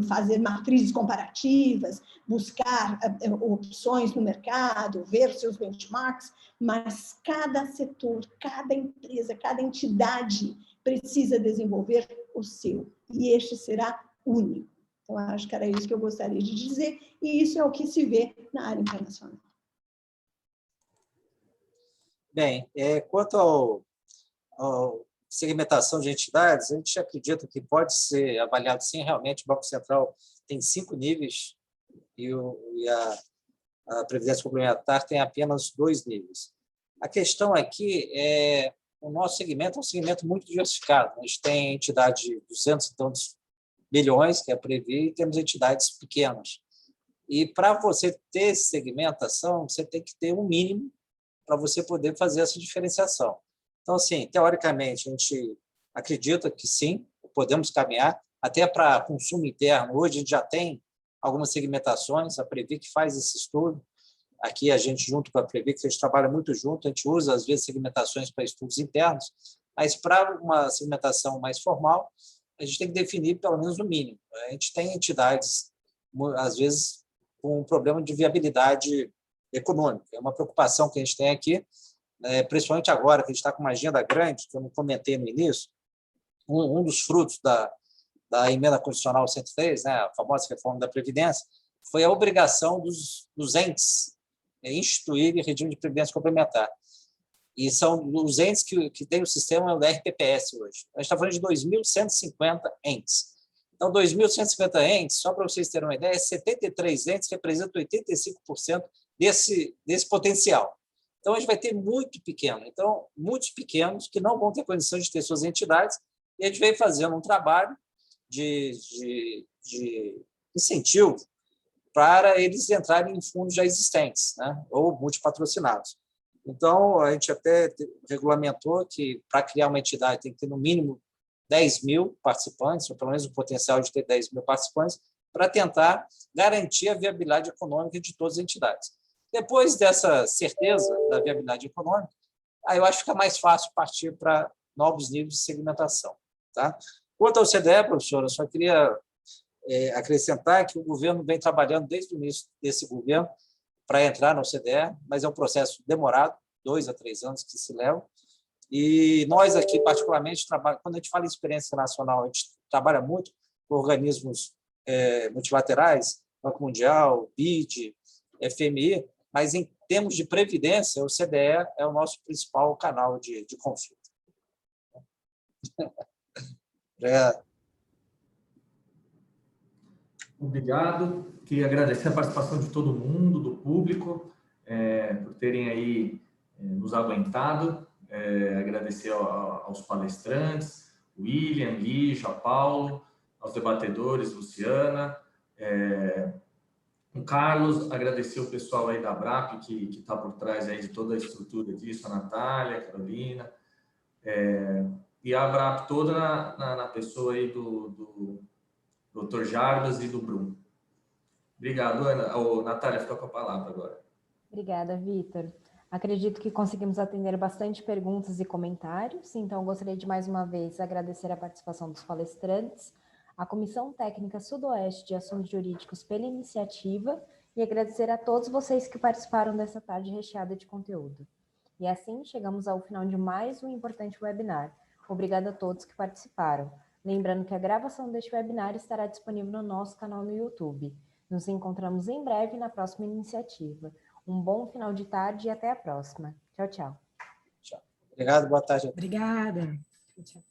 E: fazer matrizes comparativas, buscar opções no mercado, ver seus benchmarks, mas cada setor, cada empresa, cada entidade precisa desenvolver o seu, e este será único. Então, acho que era isso que eu gostaria de dizer, e isso é o que se vê na área internacional.
F: Bem, quanto ao segmentação de entidades, a gente acredita que pode ser avaliado, sim, realmente o Banco Central tem 5 níveis e a Previdência Complementar tem apenas 2 níveis. A questão aqui é o nosso segmento é um segmento muito diversificado. A gente tem entidade de 200 e tantos bilhões, que é a Previ, e temos entidades pequenas. E para você ter segmentação, você tem que ter um mínimo para você poder fazer essa diferenciação. Então, assim, teoricamente, a gente acredita que sim, podemos caminhar, até para consumo interno. Hoje a gente já tem algumas segmentações, a Previ que faz esse estudo. Aqui a gente, junto com a Previ, que a gente trabalha muito junto, a gente usa, às vezes, segmentações para estudos internos, mas para uma segmentação mais formal, a gente tem que definir pelo menos o mínimo. A gente tem entidades, às vezes, com um problema de viabilidade econômica. É uma preocupação que a gente tem aqui, principalmente agora, que a gente está com uma agenda grande, que eu não comentei no início. Um dos frutos da emenda constitucional 103, né, a famosa reforma da Previdência, foi a obrigação dos entes instituírem regime de previdência complementar. E são os entes que têm o sistema do RPPS hoje. A gente está falando de 2.150 entes. Então, 2.150 entes, só para vocês terem uma ideia, 73 entes representam 85% desse potencial. Então, a gente vai ter muito pequeno. Então, muitos pequenos que não vão ter condições de ter suas entidades, e a gente vem fazendo um trabalho de incentivo para eles entrarem em fundos já existentes, né? Ou multipatrocinados. Então, a gente até regulamentou que, para criar uma entidade, tem que ter, no mínimo, 10 mil participantes, ou pelo menos o potencial de ter 10 mil participantes, para tentar garantir a viabilidade econômica de todas as entidades. Depois dessa certeza da viabilidade econômica, aí eu acho que fica mais fácil partir para novos níveis de segmentação. Tá? Quanto ao CDE, professora, eu só queria acrescentar que o governo vem trabalhando desde o início desse governo para entrar no CDE, mas é um processo demorado, 2 a 3 anos que se leva. E nós aqui, particularmente, quando a gente fala em experiência internacional, a gente trabalha muito com organismos multilaterais, Banco Mundial, BID, FMI, mas em termos de previdência, o CDE é o nosso principal canal de conflito.
C: Obrigado. Queria agradecer a participação de todo mundo, do público, por terem aí nos aguentado. Agradecer aos palestrantes, William, Lígia, Paulo, aos debatedores, Luciana, o Carlos, agradecer o pessoal aí da ABRAP, que está por trás aí de toda a estrutura disso, a Natália, a Carolina, e a ABRAP toda na pessoa aí do Dr. Jarbas e do Bruno. Obrigado, Ana. Natália, fica com a palavra agora.
A: Obrigada, Vitor. Acredito que conseguimos atender bastante perguntas e comentários, então gostaria de mais uma vez agradecer a participação dos palestrantes, a Comissão Técnica Sudoeste de Assuntos Jurídicos pela iniciativa e agradecer a todos vocês que participaram dessa tarde recheada de conteúdo. E assim chegamos ao final de mais um importante webinar. Obrigada a todos que participaram. Lembrando que a gravação deste webinar estará disponível no nosso canal no YouTube. Nos encontramos em breve na próxima iniciativa. Um bom final de tarde e até a próxima. Tchau, tchau.
F: Obrigado, boa tarde.
G: Obrigada.
B: Boa tarde.